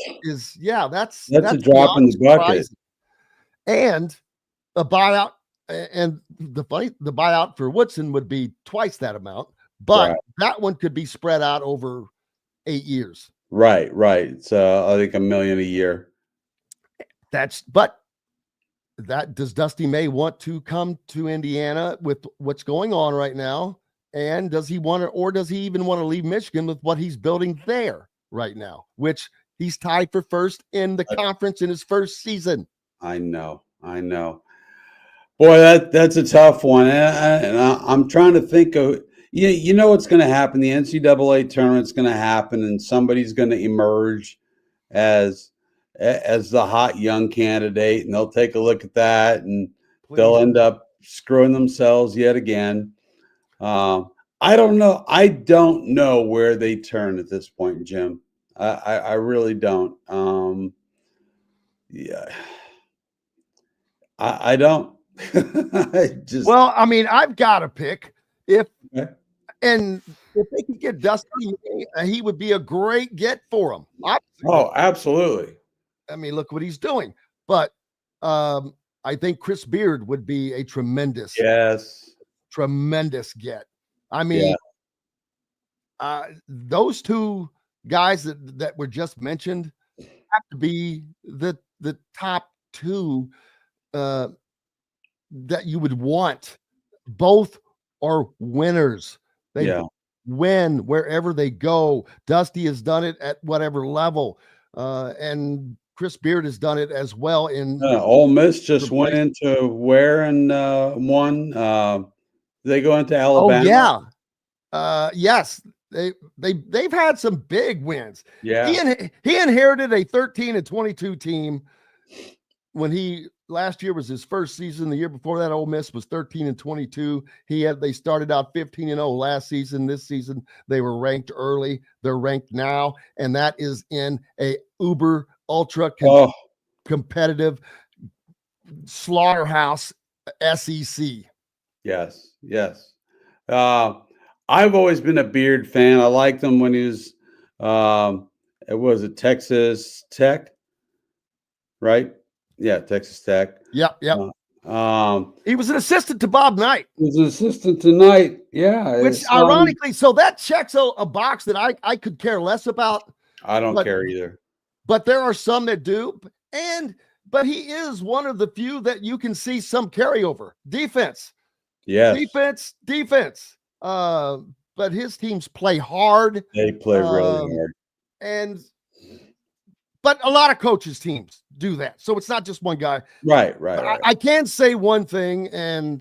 that's a drop in the bucket. And a buyout. And the buyout for Woodson would be twice that amount, but that one could be spread out over 8 years. Right. So I think $1 million a year. But does Dusty May want to come to Indiana with what's going on right now? And does he want to, or does he even want to leave Michigan with what he's building there right now, which he's tied for first in the conference in his first season? I know. Boy, that's a tough one. I'm trying to think of you know what's going to happen. The NCAA tournament's going to happen, and somebody's going to emerge as the hot young candidate, and they'll take a look at that, and they'll end up screwing themselves yet again. I don't know. I don't know where they turn at this point, Jim. I really don't. Yeah, I don't. Well, I mean, I've got to pick if they could get Dusty, he would be a great get for him. Oh, absolutely. I mean, look what he's doing. But I think Chris Beard would be a tremendous get. I mean, those two guys that were just mentioned have to be the top two that you would want. Both are winners. They win wherever they go. Dusty has done it at whatever level, and Chris Beard has done it as well. In Ole Miss just went into where and won. They go into Alabama. Oh yeah, yes. They've had some big wins. Yeah, he inherited a 13-22 team when he last year was his first season. The year before that, Ole Miss was 13-22. They started out 15-0 last season. This season they were ranked early. They're ranked now, and that is in a uber ultra competitive slaughterhouse SEC. Yes. I've always been a Beard fan. I liked him when he was it was at Texas Tech, right? Yeah, Texas Tech. Yep. He was an assistant to Bob Knight. He was an assistant to Knight. Yeah. Which ironically, so that checks a box that I could care less about. I don't care either. But there are some that do. But he is one of the few that you can see some carryover. Defense. Yeah. Defense. But his teams play hard. They play really hard. But a lot of coaches' teams do that. So it's not just one guy. Right. I can say one thing, and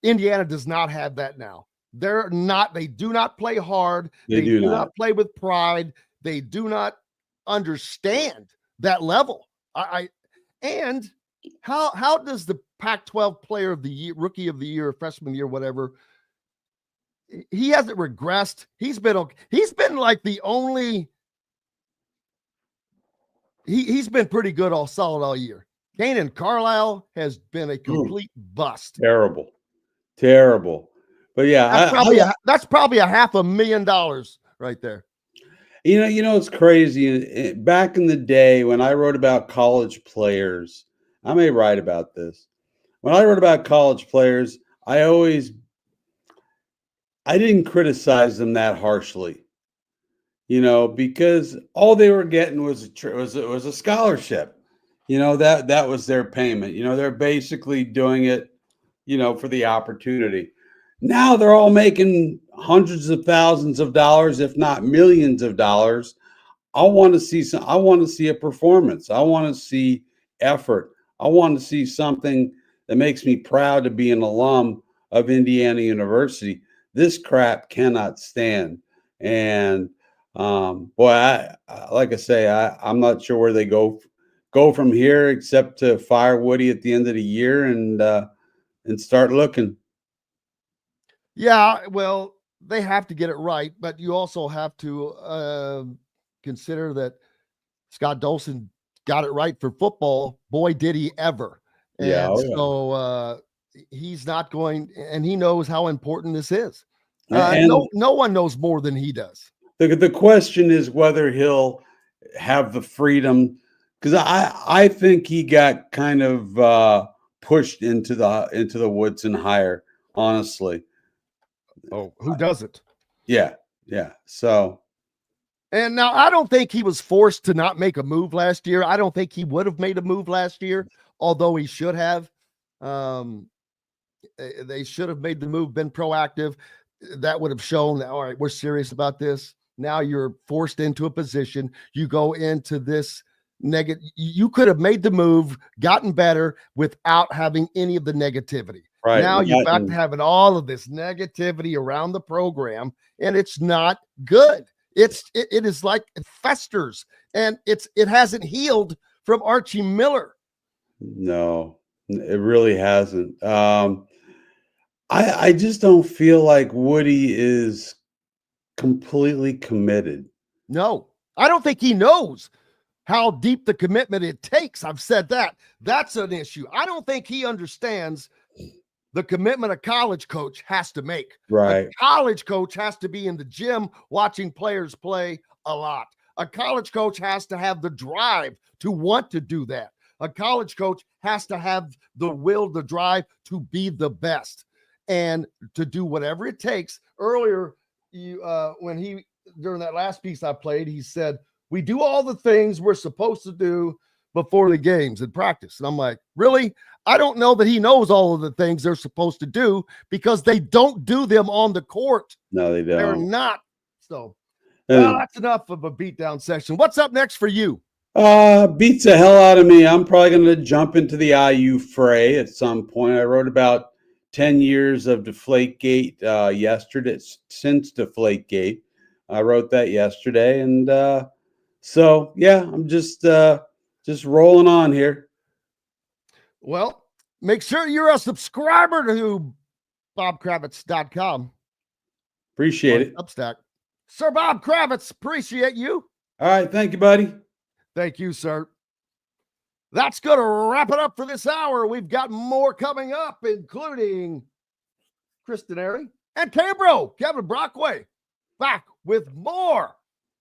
Indiana does not have that now. They do not play hard. They do not play with pride. They do not understand that level. And how does the Pac-12 player of the year, rookie of the year, freshman year, whatever, he hasn't regressed. He's been like the only. He's been pretty good solid all year. Kanan Carlisle has been a complete bust. Terrible. But yeah, that's probably $500,000 right there. You know, it's crazy. Back in the day when I wrote about college players, I may write about this. When I wrote about college players, I didn't criticize them that harshly, because all they were getting was a scholarship. That was their payment. They're basically doing it, for the opportunity. Now they're all making hundreds of thousands of dollars, if not millions of dollars. I want to see a performance. I want to see effort. I want to see something that makes me proud to be an alum of Indiana University. This crap cannot stand. And boy, like I say, I'm not sure where they go from here, except to fire Woody at the end of the year and start looking. Yeah, well, they have to get it right, but you also have to consider that Scott Dolson got it right for football. Boy, did he ever. And so he's not going, and he knows how important this is. No one knows more than he does. The question is whether he'll have the freedom, because I think he got kind of pushed into the Woodson hire, honestly. Oh, who doesn't? Yeah. So, and now I don't think he was forced to not make a move last year. I don't think he would have made a move last year, although he should have. They should have made the move, been proactive. That would have shown that, all right, we're serious about this. Now you're forced into a position. You go into this You could have made the move, gotten better without having any of the negativity. Right. Now you're back to having all of this negativity around the program, and it's not good. It is like it festers, and it hasn't healed from Archie Miller. No, it really hasn't. I just don't feel like Woody is completely committed. No, I don't think he knows how deep the commitment it takes. I've said that. That's an issue. I don't think he understands the commitment a college coach has to make. Right. A college coach has to be in the gym watching players play a lot. A college coach has to have the drive to want to do that. A college coach has to have the will, the drive to be the best and to do whatever it takes. Earlier, during that last piece I played, he said, we do all the things we're supposed to do before the games in practice. And I'm like, really? I don't know that he knows all of the things they're supposed to do because they don't do them on the court. No, they don't. They're not. So that's enough of a beatdown session. What's up next for you? Beats the hell out of me. I'm probably going to jump into the IU fray at some point. I wrote about 10 years of Deflategate yesterday, since Deflategate. I wrote that yesterday. And so, yeah, I'm just rolling on here. Well, make sure you're a subscriber to BobKravitz.com. Appreciate it. Substack. Sir Bob Kravitz, appreciate you. All right. Thank you, buddy. Thank you, sir. That's going to wrap it up for this hour. We've got more coming up, including Chris Denari and Cambro, Kevin Brockway, back with more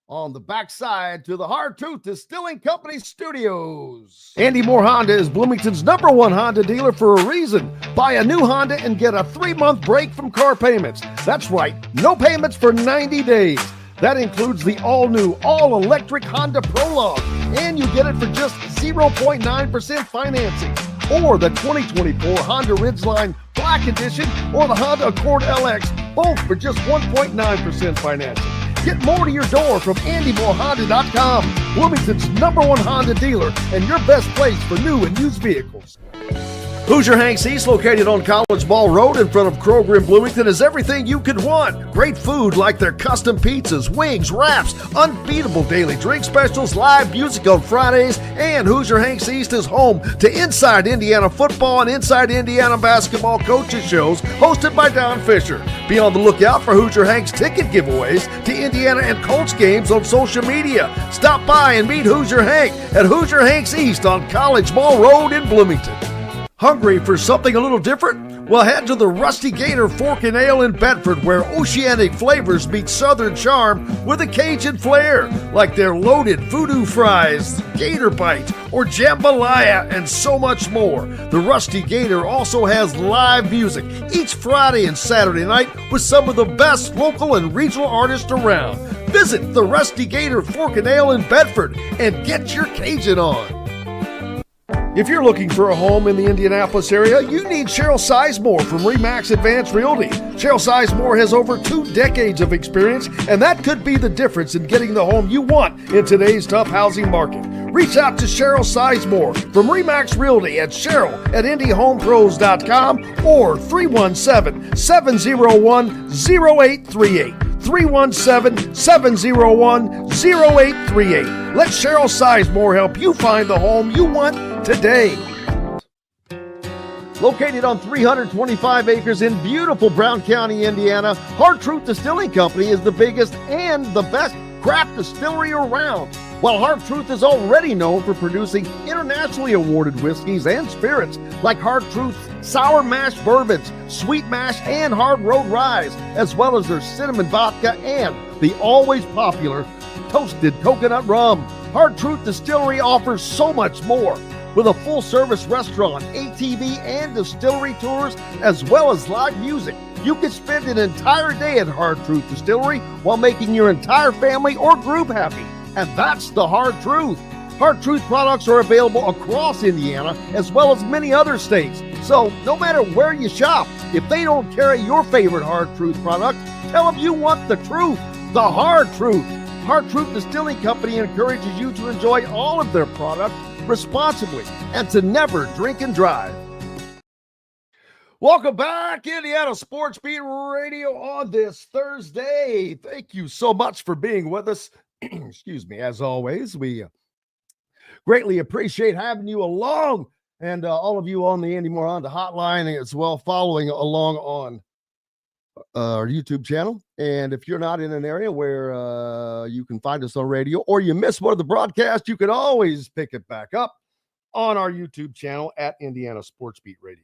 on the backside to the Hard Truth Distilling Company Studios. Andy Moore Honda is Bloomington's #1 Honda dealer for a reason. Buy a new Honda and get a 3-month break from car payments. That's right, no payments for 90 days. That includes the all-new, all-electric Honda Prologue, and you get it for just 0.9% financing. Or the 2024 Honda Ridgeline Black Edition or the Honda Accord LX, both for just 1.9% financing. Get more to your door from AndyMooreHonda.com, Bloomington's #1 Honda dealer and your best place for new and used vehicles. Hoosier Hanks East, located on College Ball Road in front of Kroger in Bloomington, is everything you could want. Great food like their custom pizzas, wings, wraps, unbeatable daily drink specials, live music on Fridays, and Hoosier Hanks East is home to Inside Indiana Football and Inside Indiana Basketball coaches shows hosted by Don Fisher. Be on the lookout for Hoosier Hanks ticket giveaways to Indiana and Colts games on social media. Stop by and meet Hoosier Hank at Hoosier Hanks East on College Ball Road in Bloomington. Hungry for something a little different? Well, head to the Rusty Gator Fork and Ale in Bedford, where oceanic flavors meet southern charm with a Cajun flair, like their loaded voodoo fries, gator bites, or jambalaya, and so much more. The Rusty Gator also has live music each Friday and Saturday night with some of the best local and regional artists around. Visit the Rusty Gator Fork and Ale in Bedford and get your Cajun on. If you're looking for a home in the Indianapolis area, you need Cheryl Sizemore from RE/MAX Advanced Realty. Cheryl Sizemore has over 2 decades of experience, and that could be the difference in getting the home you want in today's tough housing market. Reach out to Cheryl Sizemore from RE/MAX Realty at Cheryl@IndyHomePros.com or 317-701-0838. 317-701-0838. Let Cheryl Sizemore help you find the home you want today. Located on 325 acres in beautiful Brown County, Indiana, Hard Truth Distilling Company is the biggest and the best craft distillery around. While Hard Truth is already known for producing internationally awarded whiskeys and spirits like Hard Truth's sour mash bourbons, sweet mash, and hard road ryes, as well as their cinnamon vodka and the always popular toasted coconut rum. Hard Truth Distillery offers so much more. With a full-service restaurant, ATV, and distillery tours, as well as live music, you can spend an entire day at Hard Truth Distillery while making your entire family or group happy. And that's the Hard Truth. Hard Truth products are available across Indiana as well as many other states. So no matter where you shop, if they don't carry your favorite Hard Truth product, tell them you want the truth, the Hard Truth. Heart Truth Distilling Company encourages you to enjoy all of their products responsibly and to never drink and drive. Welcome back, Indiana Sports Beat Radio on this Thursday. Thank you so much for being with us. Excuse me. As always, we greatly appreciate having you along, and all of you on the Andy Moranda hotline as well, following along on our YouTube channel. And if you're not in an area where you can find us on radio, or you miss one of the broadcasts, you can always pick it back up on our YouTube channel at Indiana Sports Beat Radio.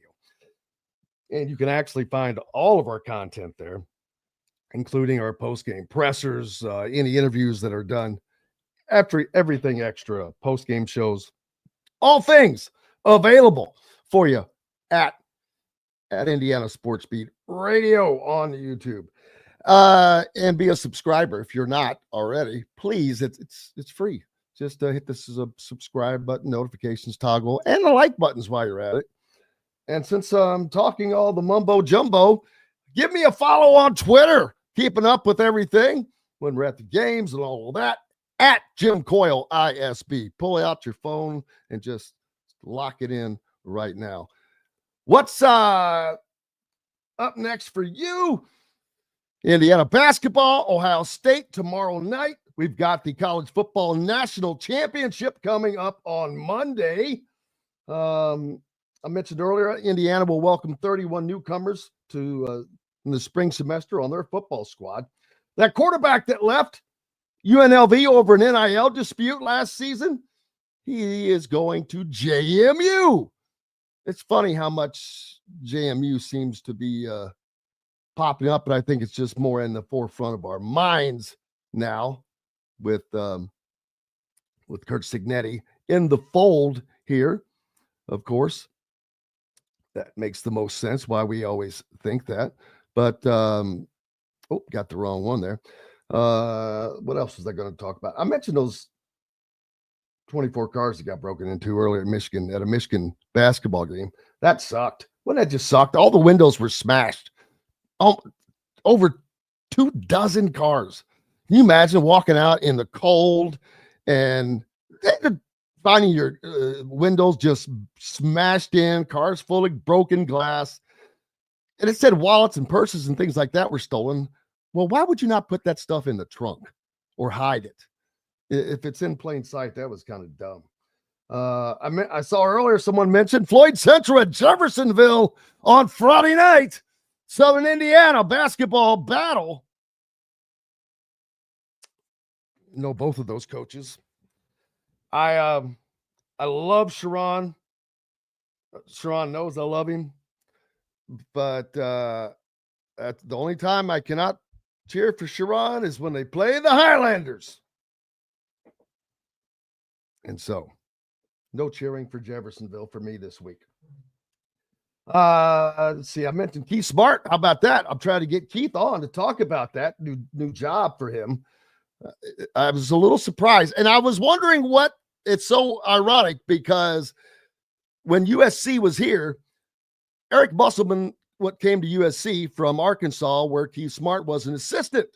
And you can actually find all of our content there, including our post-game pressers, any interviews that are done, after everything extra, post-game shows, all things available for you at Indiana Sports Beat Radio on YouTube. And be a subscriber if you're not already. Please, it's free. Just hit this as a subscribe button, notifications toggle, and the like buttons while you're at it. And since I'm talking all the mumbo jumbo, give me a follow on Twitter, keeping up with everything when we're at the games and all of that, at Jim Coyle ISB. Pull out your phone and just lock it in right now. What's up next for you? Indiana basketball, Ohio State tomorrow night. We've got the College Football National Championship coming up on Monday. I mentioned earlier, Indiana will welcome 31 newcomers to in the spring semester on their football squad. That quarterback that left UNLV over an NIL dispute last season, he is going to JMU. It's funny how much JMU seems to be popping up, but I think it's just more in the forefront of our minds now with Kurt Cignetti in the fold here, of course. That makes the most sense why we always think that. But, got the wrong one there. What else was I going to talk about? I mentioned those 24 cars that got broken into earlier in Michigan at a Michigan basketball game. That sucked. Wouldn't that just sucked? All the windows were smashed. Over 24 cars. Can you imagine walking out in the cold and finding your windows just smashed in, cars full of broken glass? And it said wallets and purses and things like that were stolen. Well, why would you not put that stuff in the trunk or hide it? If it's in plain sight, that was kind of dumb. I saw earlier someone mentioned Floyd Central at Jeffersonville on Friday night. Southern Indiana basketball battle. Know both of those coaches. I love Sharon. Sharon knows I love him. But that's the only time I cannot cheer for Sharon is when they play the Highlanders. And so, no cheering for Jeffersonville for me this week. Let's see. I mentioned Keith Smart. How about that? I'm trying to get Keith on to talk about that new job for him. I was a little surprised, and I was wondering what. It's so ironic because when USC was here, Eric Musselman came to USC from Arkansas, where Keith Smart was an assistant,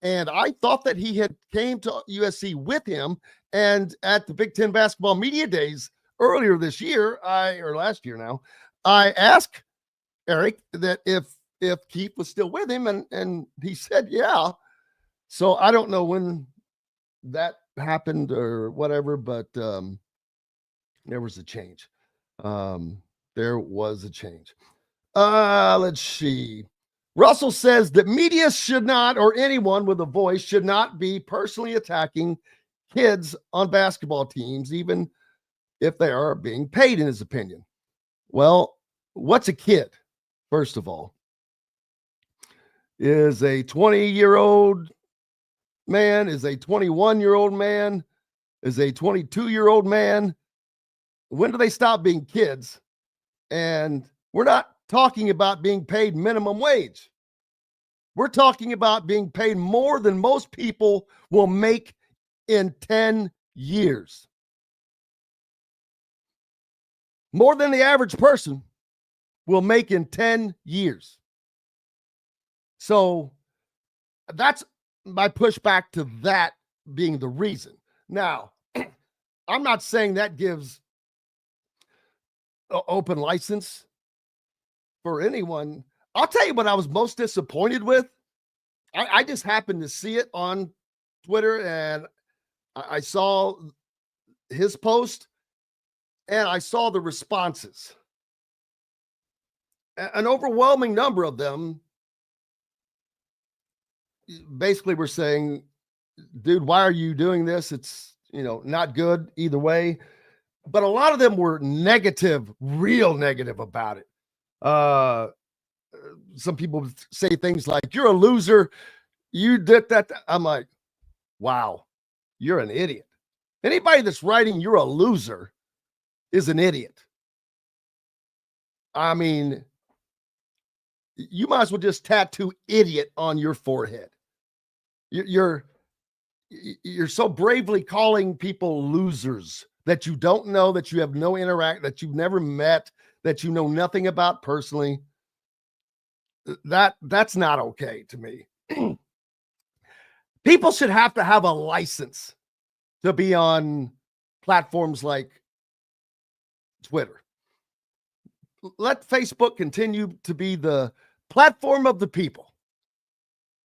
and I thought that he had came to USC with him. And at the Big Ten basketball media days earlier this year, or last year now, I asked Eric that if Keith was still with him, and he said, yeah. So I don't know when that happened or whatever, but there was a change. There was a change. Let's see. Russell says that media should not, or anyone with a voice should not be personally attacking kids on basketball teams, even if they are being paid, in his opinion. Well, what's a kid? First of all, is a 20-year-old man, is a 21-year-old man, is a 22-year-old man. When do they stop being kids? And we're not talking about being paid minimum wage. We're talking about being paid more than most people will make in 10 years. More than the average person will make in 10 years. So that's my pushback to that being the reason. Now, I'm not saying that gives open license for anyone. I'll tell you what I was most disappointed with. I just happened to see it on Twitter, and I saw his post, and I saw the responses. An overwhelming number of them basically were saying, dude, why are you doing this? It's, not good either way. But a lot of them were negative, real negative about it. Some people say things like, you're a loser. You did that. I'm like, wow, you're an idiot. Anybody that's writing you're a loser is an idiot. I mean, you might as well just tattoo idiot on your forehead. You're so bravely calling people losers that you don't know, that you have no interact, that you've never met, that you know nothing about personally. That's not okay to me. People should have to have a license to be on platforms like Twitter. Let Facebook continue to be the platform of the people.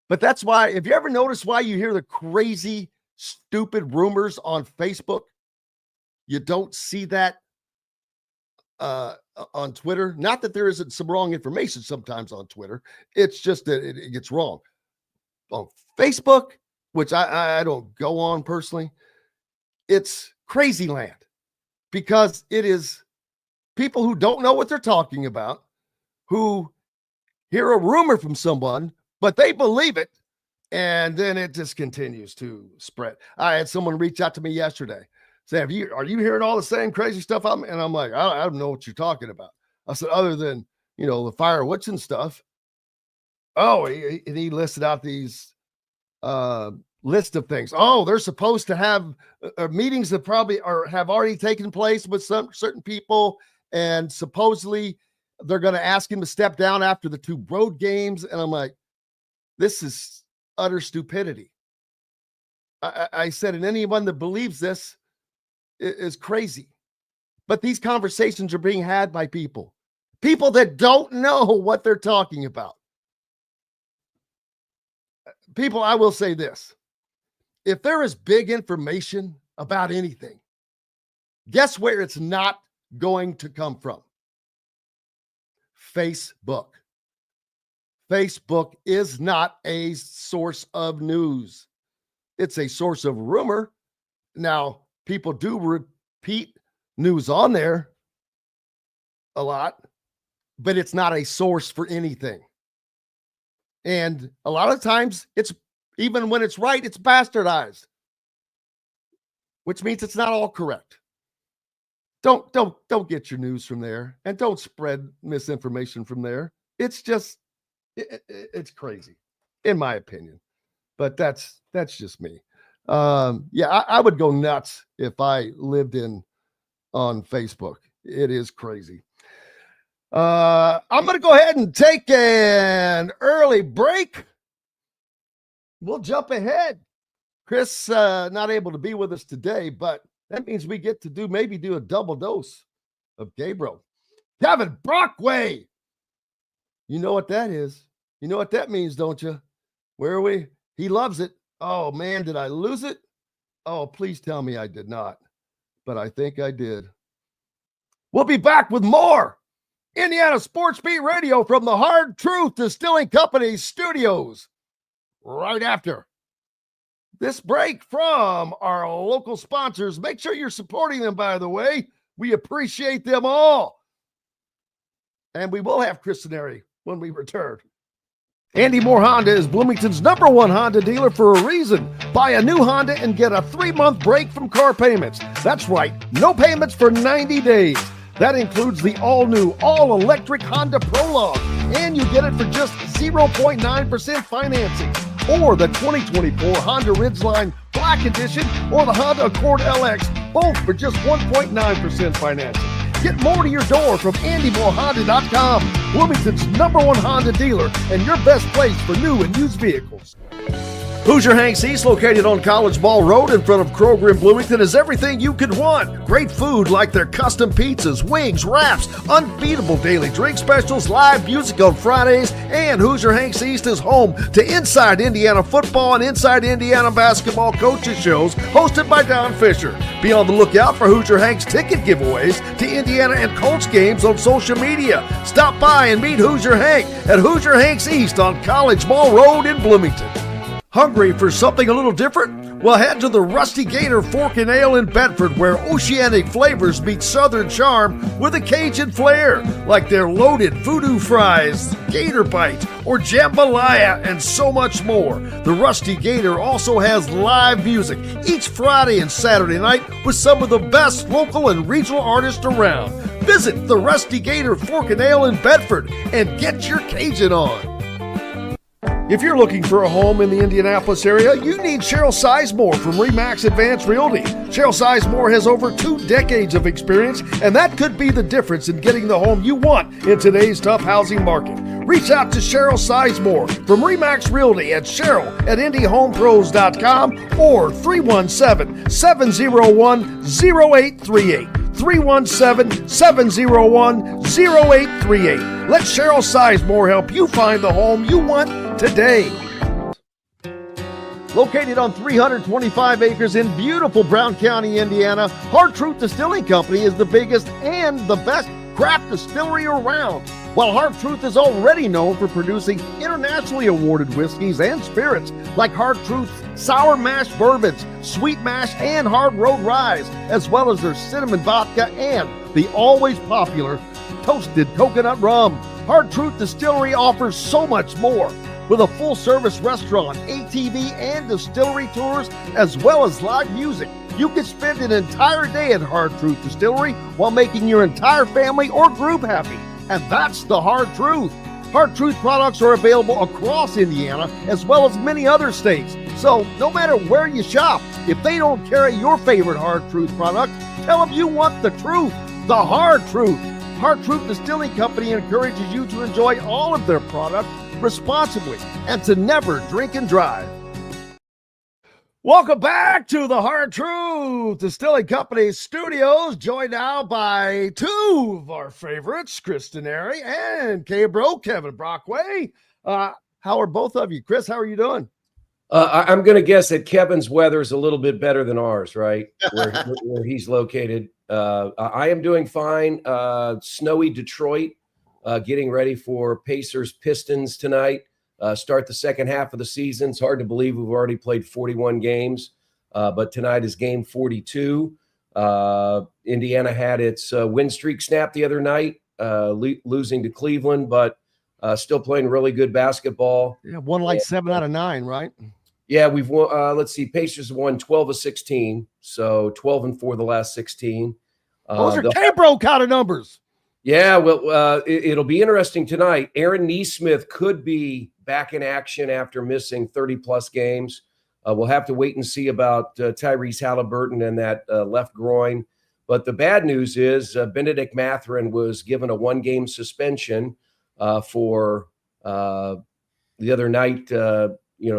But that's why, if you ever notice why you hear the crazy, stupid rumors on Facebook, you don't see that on Twitter. Not that there isn't some wrong information sometimes on Twitter. It's just that it gets wrong. On Facebook, which I don't go on personally, it's crazy land because it is people who don't know what they're talking about, who hear a rumor from someone, but they believe it, and then it just continues to spread. I had someone reach out to me yesterday, say, are you hearing all the same crazy stuff? And I'm like, I don't know what you're talking about. I said, other than, the fire Woodson stuff. Oh, he listed out these list of things. Oh, they're supposed to have meetings that probably have already taken place with some certain people, and supposedly they're going to ask him to step down after the 2 road games. And I'm like, this is utter stupidity. I said, and anyone that believes this is crazy. But these conversations are being had by people that don't know what they're talking about. People, I will say this. If there is big information about anything, guess where it's not going to come from? Facebook. Facebook is not a source of news. It's a source of rumor. Now, people do repeat news on there a lot, but it's not a source for anything. And a lot of times, it's even when it's right, it's bastardized, which means it's not all correct. Don't get your news from there, and don't spread misinformation from there. It's just it's crazy, in my opinion. But that's just me. I would go nuts if I lived on Facebook. It is crazy. I'm going to go ahead and take an early break. We'll jump ahead. Chris not able to be with us today, but that means we get to do a double dose of Gabriel. Kevin Brockway. You know what that is. You know what that means, don't you? Where are we? He loves it. Oh, man, did I lose it? Oh, please tell me I did not. But I think I did. We'll be back with more Indiana Sports Beat Radio from the Hard Truth Distilling Company studios right after this break from our local sponsors. Make sure you're supporting them, by the way. We appreciate them all. And we will have Chris Denari when we return. Andy Moore Honda is Bloomington's #1 Honda dealer for a reason. Buy a new Honda and get a 3-month break from car payments. That's right, no payments for 90 days. That includes the all-new, all-electric Honda Prologue, and you get it for just 0.9% financing. Or the 2024 Honda Ridgeline Black Edition or the Honda Accord LX, both for just 1.9% financing. Get more to your door from AndyMooreHonda.com, Bloomington's #1 Honda dealer and your best place for new and used vehicles. Hoosier Hanks East, located on College Ball Road in front of Kroger in Bloomington, is everything you could want. Great food like their custom pizzas, wings, wraps, unbeatable daily drink specials, live music on Fridays, and Hoosier Hanks East is home to Inside Indiana Football and Inside Indiana Basketball coaches shows hosted by Don Fisher. Be on the lookout for Hoosier Hanks ticket giveaways to Indiana and Colts games on social media. Stop by and meet Hoosier Hank at Hoosier Hanks East on College Ball Road in Bloomington. Hungry for something a little different? Well, head to the Rusty Gator Fork and Ale in Bedford, where oceanic flavors meet southern charm with a Cajun flair, like their loaded voodoo fries, gator bite, or jambalaya, and so much more. The Rusty Gator also has live music each Friday and Saturday night with some of the best local and regional artists around. Visit the Rusty Gator Fork and Ale in Bedford and get your Cajun on. If you're looking for a home in the Indianapolis area, you need Cheryl Sizemore from RE/MAX Advanced Realty. Cheryl Sizemore has over 2 decades of experience, and that could be the difference in getting the home you want in today's tough housing market. Reach out to Cheryl Sizemore from RE/MAX Realty at cheryl@indyhomepros.com or 317-701-0838. 317-701-0838. Let Cheryl Sizemore help you find the home you want today. Located on 325 acres in beautiful Brown County, Indiana, Hard Truth Distilling Company is the biggest and the best craft distillery around. While Hard Truth is already known for producing internationally awarded whiskeys and spirits like Hard Truth's sour mash bourbons, sweet mash, and hard road ryes, as well as their cinnamon vodka and the always popular toasted coconut rum. Hard Truth Distillery offers so much more. With a full-service restaurant, ATV, and distillery tours, as well as live music, you can spend an entire day at Hard Truth Distillery while making your entire family or group happy. And that's the Hard Truth. Hard Truth products are available across Indiana as well as many other states. So no matter where you shop, if they don't carry your favorite Hard Truth product, tell them you want the truth, the Hard Truth. Hard Truth Distilling Company encourages you to enjoy all of their products responsibly and to never drink and drive. Welcome back to the Hard Truth Distilling Company studios, joined now by 2 of our favorites, Chris Denari and K-Bro, Kevin Brockway. How are both of you? Chris, how are you doing? I'm going to guess that Kevin's weather is a little bit better than ours, right? Where he's located. I am doing fine. Snowy Detroit, getting ready for Pacers Pistons tonight. Start the second half of the season. It's hard to believe we've already played 41 games, but tonight is game 42. Indiana had its win streak snapped the other night, losing to Cleveland, but still playing really good basketball. Yeah, won like 7 out of 9, right? Yeah, we've won. Let's see, Pacers won 12 of 16, so 12-4 the last 16. Those are K-Bro kind of numbers. Yeah, well, it'll be interesting tonight. Aaron Nesmith could be back in action after missing 30-plus games. We'll have to wait and see about Tyrese Halliburton and that left groin. But the bad news is Benedict Mathurin was given a 1-game suspension for the other night,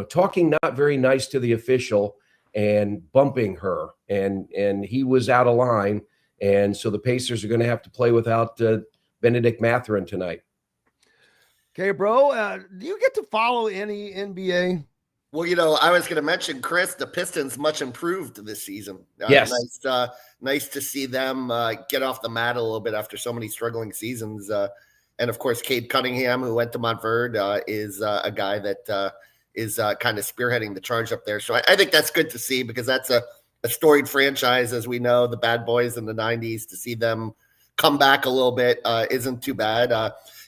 talking not very nice to the official and bumping her. And he was out of line. And so the Pacers are going to have to play without Benedict Mathurin tonight. Okay, bro. Do you get to follow any NBA? Well, I was going to mention, Chris, the Pistons much improved this season. Yes. Nice to see them get off the mat a little bit after so many struggling seasons. And, of course, Cade Cunningham, who went to Montverde, is a guy that is kind of spearheading the charge up there. So I think that's good to see because that's a storied franchise, as we know, the bad boys in the 90s. To see them come back a little bit isn't too bad.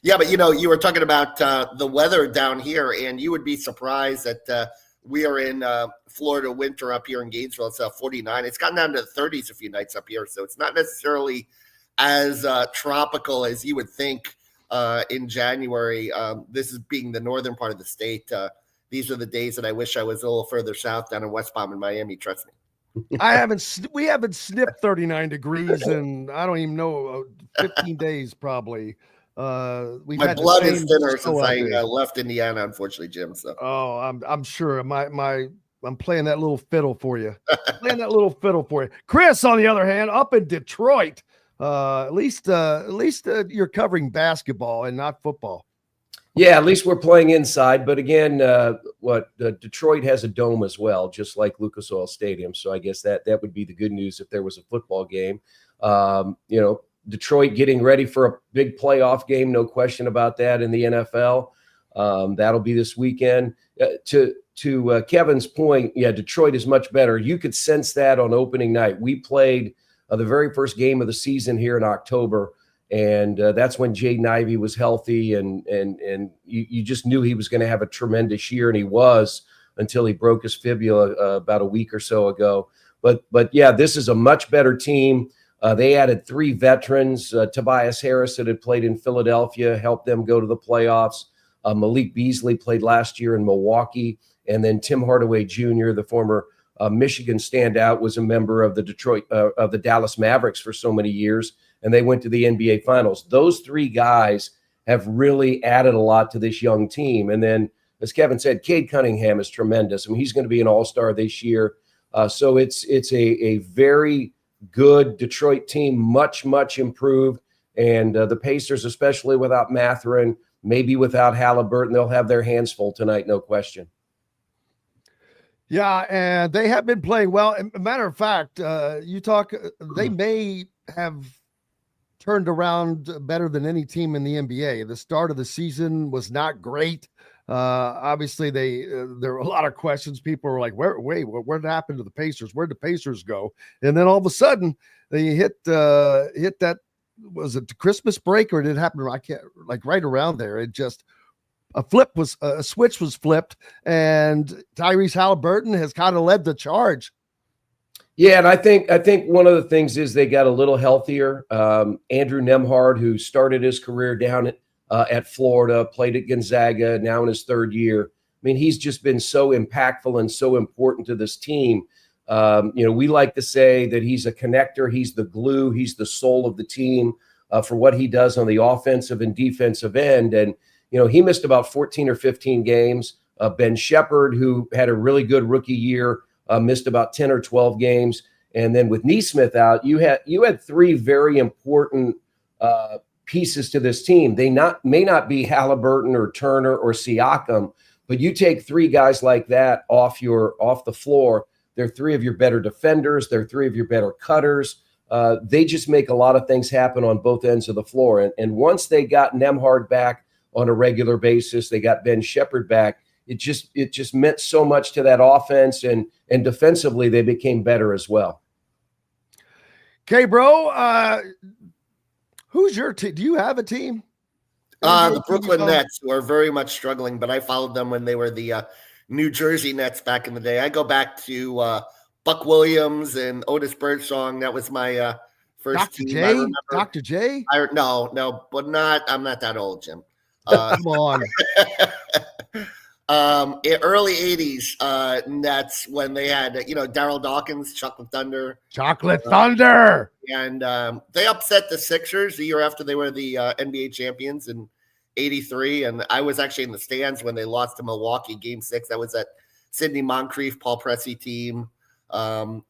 Yeah, but, you were talking about the weather down here, and you would be surprised that we are in Florida winter up here in Gainesville. It's 49. It's gotten down to the 30s a few nights up here, so it's not necessarily as tropical as you would think in January. This is being the northern part of the state. These are the days that I wish I was a little further south down in West Palm in Miami, trust me. We haven't snipped 39 degrees in, I don't even know, 15 days probably. We've My had the blood is same thinner snow since out I here. left Indiana, unfortunately, Jim. So Oh, I'm sure. I'm playing that little fiddle for you. Playing that little fiddle for you. Chris, on the other hand, up in Detroit, at least you're covering basketball and not football. Yeah, at least we're playing inside. But again, Detroit has a dome as well, just like Lucas Oil Stadium. So I guess that would be the good news if there was a football game. Detroit getting ready for a big playoff game, no question about that in the NFL. That'll be this weekend. To Kevin's point, yeah, Detroit is much better. You could sense that on opening night. We played the very first game of the season here in October. And that's when Jaden Ivey was healthy, and you just knew he was going to have a tremendous year, and he was until he broke his fibula about a week or so ago. But yeah, this is a much better team. They added 3 veterans. Tobias Harris, that had played in Philadelphia, helped them go to the playoffs. Malik Beasley played last year in Milwaukee, and then Tim Hardaway Jr., the former Michigan standout, was a member of the Dallas Mavericks for so many years. And they went to the NBA Finals. Those 3 guys have really added a lot to this young team. And then, as Kevin said, Cade Cunningham is tremendous. I mean, he's going to be an all-star this year. So it's a very good Detroit team, much, much improved. And the Pacers, especially without Mathurin, maybe without Halliburton, they'll have their hands full tonight, no question. Yeah, and they have been playing well. As a matter of fact, they may have turned around better than any team in the NBA. The start of the season was not great. Obviously, there were a lot of questions. People were like, what happened to the Pacers? Where'd the Pacers go? And then all of a sudden, they hit that, was it the Christmas break, or did it happen? I can't, like right around there. It just, a switch was flipped, and Tyrese Halliburton has kind of led the charge. Yeah, and I think one of the things is they got a little healthier. Andrew Nembhard, who started his career down at Florida, played at Gonzaga, now in his 3rd year. I mean, he's just been so impactful and so important to this team. We like to say that he's a connector, he's the glue, he's the soul of the team for what he does on the offensive and defensive end. And he missed about 14 or 15 games. Ben Shepherd, who had a really good rookie year, missed about 10 or 12 games. And then with Neesmith out, you had 3 very important pieces to this team. They may not be Halliburton or Turner or Siakam, but you take 3 guys like that off the floor. They're 3 of your better defenders. They're 3 of your better cutters. They just make a lot of things happen on both ends of the floor. And once they got Nembhard back on a regular basis, they got Ben Shepherd back. It just meant so much to that offense, and defensively they became better as well. Okay, bro. Who's your team? Do you have a team? The Brooklyn Nets, who are very much struggling, but I followed them when they were the New Jersey Nets back in the day. I go back to Buck Williams and Otis Birdsong. That was my first Dr. team. J? Dr. J? No, but I'm not that old, Jim. Come on. Early 80s Nets, when they had Darryl Dawkins, Chocolate Thunder, and they upset the Sixers the year after they were the NBA champions in '83, and I was actually in the stands when they lost to Milwaukee Game 6. That was that Sidney Moncrief, Paul Pressey team. I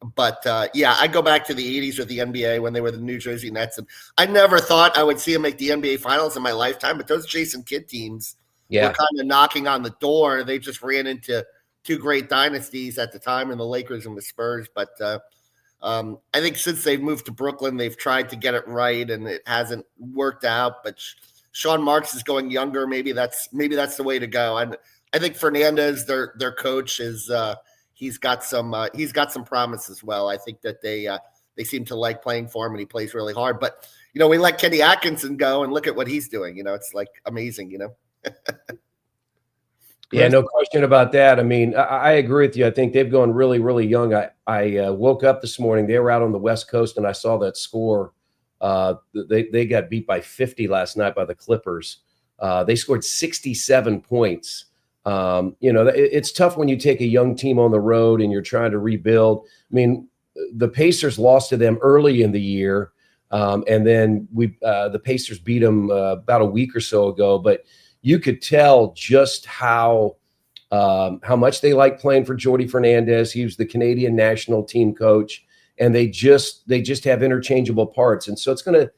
go back to the 80s with the NBA when they were the New Jersey Nets, and I never thought I would see them make the NBA Finals in my lifetime, but those Jason Kidd teams were kind of knocking on the door. They just ran into 2 great dynasties at the time in the Lakers and the Spurs. But I think since they've moved to Brooklyn, they've tried to get it right, and it hasn't worked out. But Sean Marks is going younger. Maybe that's the way to go. And I think Fernandez, their coach, is he's got some promise as well. I think that they seem to like playing for him, and he plays really hard. But we let Kenny Atkinson go, and look at what he's doing. It's like amazing. Yeah, no question about that. I mean, I agree with you. I think they've gone really, really young. I woke up this morning. They were out on the West Coast, and I saw that score. They got beat by 50 last night by the Clippers. They scored 67 points. It's tough when you take a young team on the road and you're trying to rebuild. I mean, the Pacers lost to them early in the year. And then the Pacers beat them about a week or so ago. But you could tell just how much they like playing for Jordy Fernandez. He was the Canadian national team coach, and they just have interchangeable parts. And so it's going to,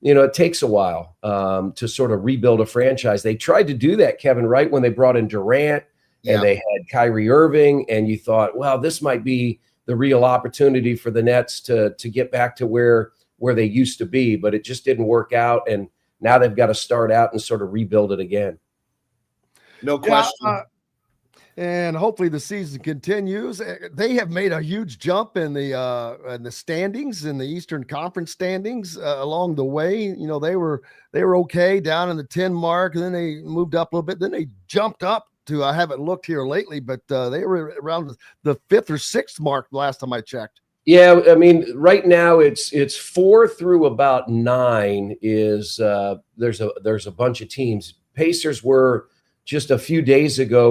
it takes a while to sort of rebuild a franchise. They tried to do that, Kevin, right, when they brought in Durant and they had Kyrie Irving, and you thought, well, this might be the real opportunity for the Nets to get back to where they used to be, but it just didn't work out. And now they've got to start out and sort of rebuild it again. No question. And hopefully the season continues. They have made a huge jump in the standings, in the Eastern Conference standings along the way. They were okay down in the 10 mark, and then they moved up a little bit. Then they jumped up to, I haven't looked here lately, but they were around the 5th or 6th mark last time I checked. Yeah, I mean, right now it's 4 through about 9 is there's a bunch of teams. Pacers were just a few days ago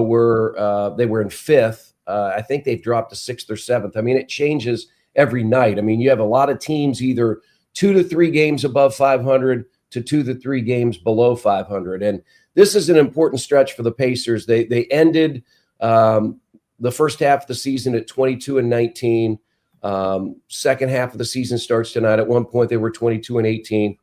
they were in 5th. I think they've dropped to 6th or 7th. I mean, it changes every night. I mean, you have a lot of teams either 2 to 3 games above 500 to 2 to 3 games below 500. And this is an important stretch for the Pacers. They ended the first half of the season at 22-19. Second half of the season starts tonight. At one point, they were 22-18.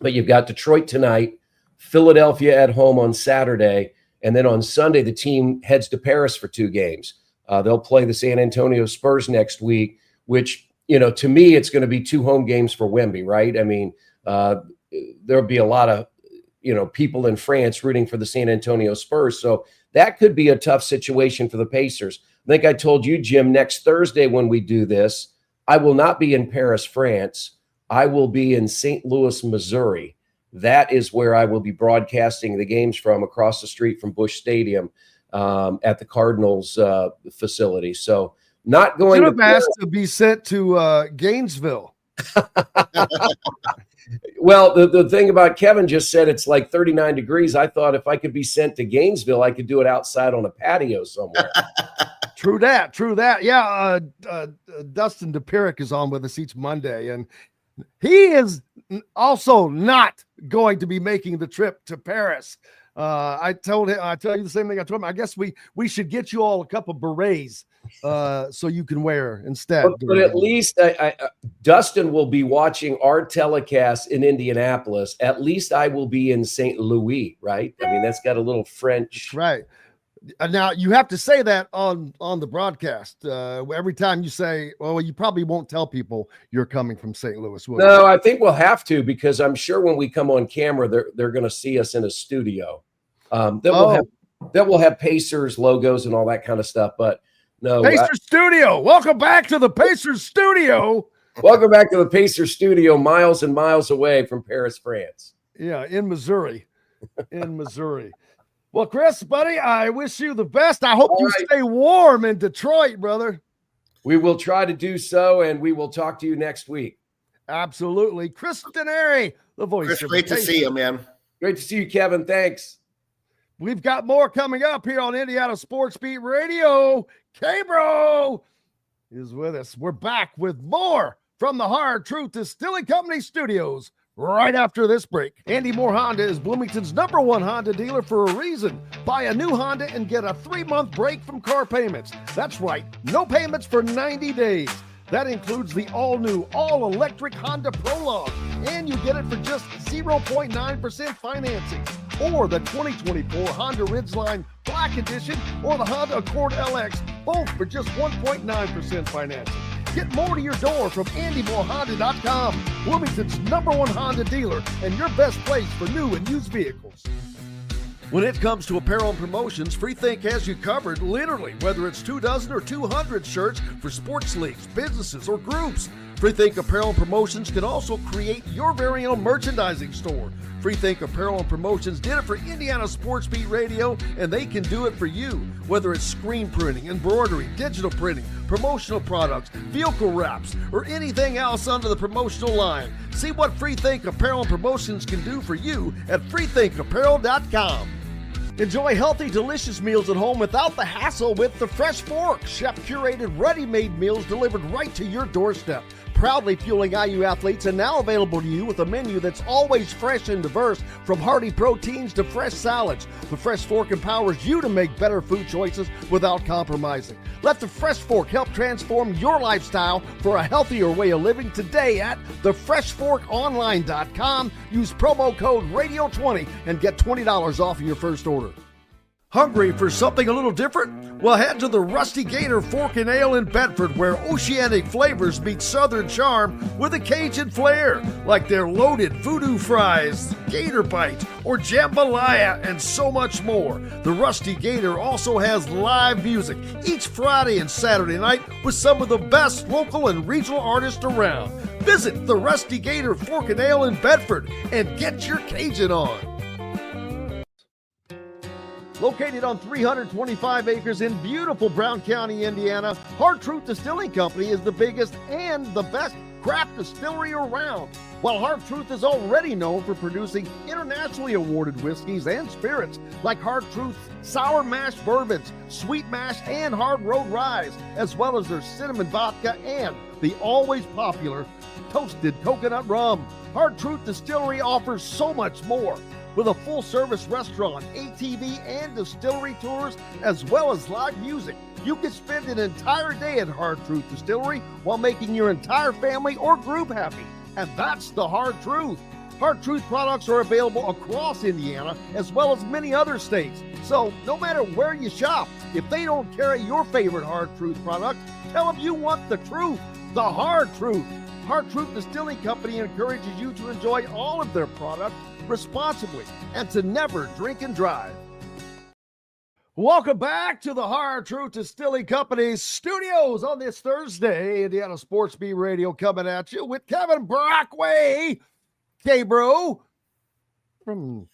But you've got Detroit tonight, Philadelphia at home on Saturday, and then on Sunday, the team heads to Paris for 2 games. They'll play the San Antonio Spurs next week, which, to me, it's going to be 2 home games for Wemby, right? I mean, there'll be a lot of, people in France rooting for the San Antonio Spurs. So that could be a tough situation for the Pacers. I think I told you, Jim, next Thursday when we do this, I will not be in Paris, France. I will be in St. Louis, Missouri. That is where I will be broadcasting the games from, across the street from Busch Stadium at the Cardinals facility. So not going to asked to be sent to Gainesville. Well, the thing about Kevin just said it's like 39 degrees. I thought if I could be sent to Gainesville, I could do it outside on a patio somewhere. True that. Yeah, Dustin DePirick is on with us each Monday, and he is also not going to be making the trip to Paris. I tell you the same thing I told him. I guess we should get you all a couple of berets so you can wear instead. But at least Dustin will be watching our telecast in Indianapolis. At least I will be in St. Louis, right? I mean, that's got a little French. Right. Now, you have to say that on the broadcast. Every time you say, well, you probably won't tell people you're coming from St. Louis. No, I think we'll have to, because I'm sure when we come on camera, they're going to see us in a studio. That will have Pacers logos and all that kind of stuff. But no, Pacers studio. Welcome back to the Pacers studio. Welcome back to the Pacers studio, miles and miles away from Paris, France. Yeah, in Missouri. Well, Chris, buddy, I wish you the best. I hope you stay warm in Detroit, brother. We will try to do so, and we will talk to you next week. Absolutely. Chris Denari, the voice. Chris, great to see you, man. Great to see you, Kevin. Thanks. We've got more coming up here on Indiana Sports Beat Radio. K-Bro is with us. We're back with more from the Hard Truth Distilling Company studios right after this break. Andy Moore Honda is Bloomington's #1 Honda dealer for a reason. Buy a new Honda and get a 3-month break from car payments. That's right, no payments for 90 days. That includes the all-new, all-electric Honda Prologue, and you get it for just 0.9% financing. Or the 2024 Honda Ridgeline Black Edition or the Honda Accord LX, both for just 1.9% financing. Get more to your door from AndyMooreHonda.com, Bloomington's #1 Honda dealer and your best place for new and used vehicles. When it comes to apparel and promotions, Freethink has you covered, literally, whether it's 24 or 200 shirts for sports leagues, businesses, or groups. Freethink Apparel and Promotions can also create your very own merchandising store. Freethink Apparel and Promotions did it for Indiana Sports Beat Radio, and they can do it for you. Whether it's screen printing, embroidery, digital printing, promotional products, vehicle wraps, or anything else under the promotional line. See what Freethink Apparel and Promotions can do for you at freethinkapparel.com. Enjoy healthy, delicious meals at home without the hassle with the Fresh Fork. Chef-curated, ready-made meals delivered right to your doorstep. proudly fueling IU athletes and now available to you with a menu that's always fresh and diverse, from hearty proteins to fresh salads. The Fresh Fork empowers you to make better food choices without compromising. Let the Fresh Fork help transform your lifestyle for a healthier way of living today at thefreshforkonline.com. Use promo code RADIO20 and get $20 off your first order. Hungry for something a little different? Well, head to the Rusty Gator Fork and Ale in Bedford, where oceanic flavors meet southern charm with a Cajun flair, like their loaded voodoo fries, gator bites, or jambalaya, and so much more. The Rusty Gator also has live music each Friday and Saturday night with some of the best local and regional artists around. Visit the Rusty Gator Fork and Ale in Bedford and get your Cajun on. Located on 325 acres in beautiful Brown County, Indiana, Hard Truth Distilling Company is the biggest and the best craft distillery around. While Hard Truth is already known for producing internationally awarded whiskeys and spirits like Hard Truth's sour mash bourbons, sweet mash, and hard road ryes, as well as their cinnamon vodka and the always popular toasted coconut rum. Hard Truth Distillery offers so much more. With a full-service restaurant, ATV, and distillery tours, as well as live music, you can spend an entire day at Hard Truth Distillery while making your entire family or group happy. And that's the Hard Truth. Hard Truth products are available across Indiana, as well as many other states. So no matter where you shop, if they don't carry your favorite Hard Truth product, tell them you want the truth, the Hard Truth. Hard Truth Distilling Company encourages you to enjoy all of their products responsibly and to never drink and drive. Welcome back to the Hard Truth Distilling Company studios on this Thursday. Indiana Sports Beat Radio coming at you with Kevin Brockway, K-Bro from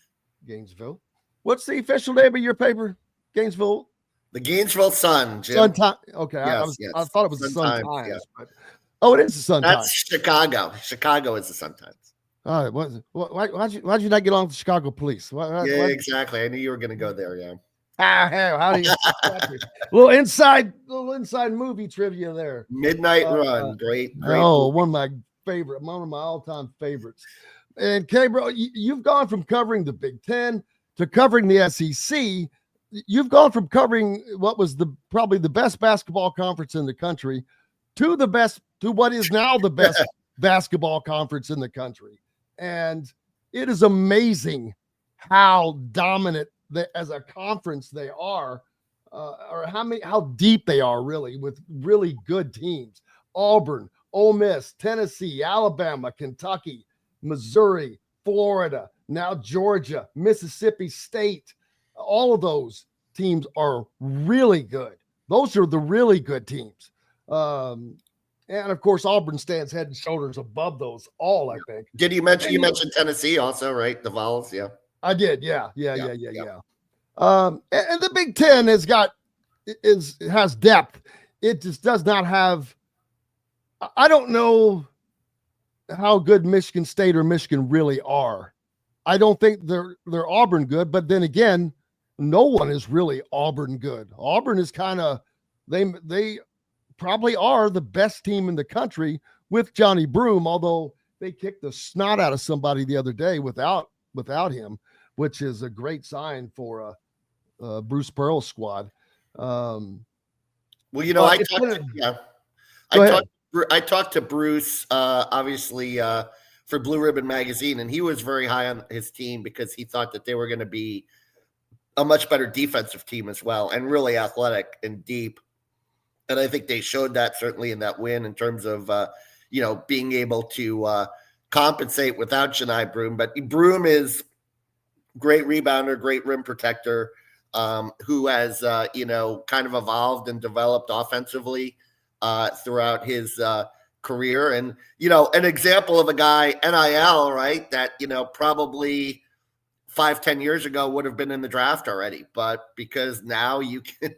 Gainesville. What's the official name of your paper, Gainesville? The Gainesville Sun, Jim. Sun Times. Okay, Yes, I thought it was the Sun Times, Times. yeah. But, oh, it is the Sun That's Times. Chicago. Chicago is the Sun Times. All right, why'd you not get on with the Chicago police? Yeah, exactly. I knew you were going to go there, yeah. How do you little inside movie trivia there. Midnight Run, great. Oh, one of my all-time favorites. And K-Bro, you've gone from covering the Big Ten to covering the SEC. You've gone from covering what was probably the best basketball conference in the country to what is now the best basketball conference in the country. And it is amazing how dominant as a conference they are, or how deep they are really, with really good teams. Auburn, Ole Miss, Tennessee, Alabama, Kentucky, Missouri, Florida, now Georgia, Mississippi State. All of those teams are really good. Those are the really good teams. And of course, Auburn stands head and shoulders above those all, I think. Did you mention Tennessee also, right? The Vols, yeah. I did, yeah. And the Big Ten has depth. It just does not have. I don't know how good Michigan State or Michigan really are. I don't think they're Auburn good, but then again, no one is really Auburn good. Auburn is kind of they probably are the best team in the country with Johnny Broom, although they kicked the snot out of somebody the other day without him, which is a great sign for Bruce Pearl's squad. Well, I talked to Bruce, obviously, for Blue Ribbon Magazine, and he was very high on his team because he thought that they were going to be a much better defensive team as well, and really athletic and deep. And I think they showed that certainly in that win in terms of, being able to compensate without Janai Broom. But Broom is great rebounder, great rim protector, who has, kind of evolved and developed offensively throughout his career. And, an example of a guy, NIL, right, that, probably 5-10 years ago would have been in the draft already. But because now you can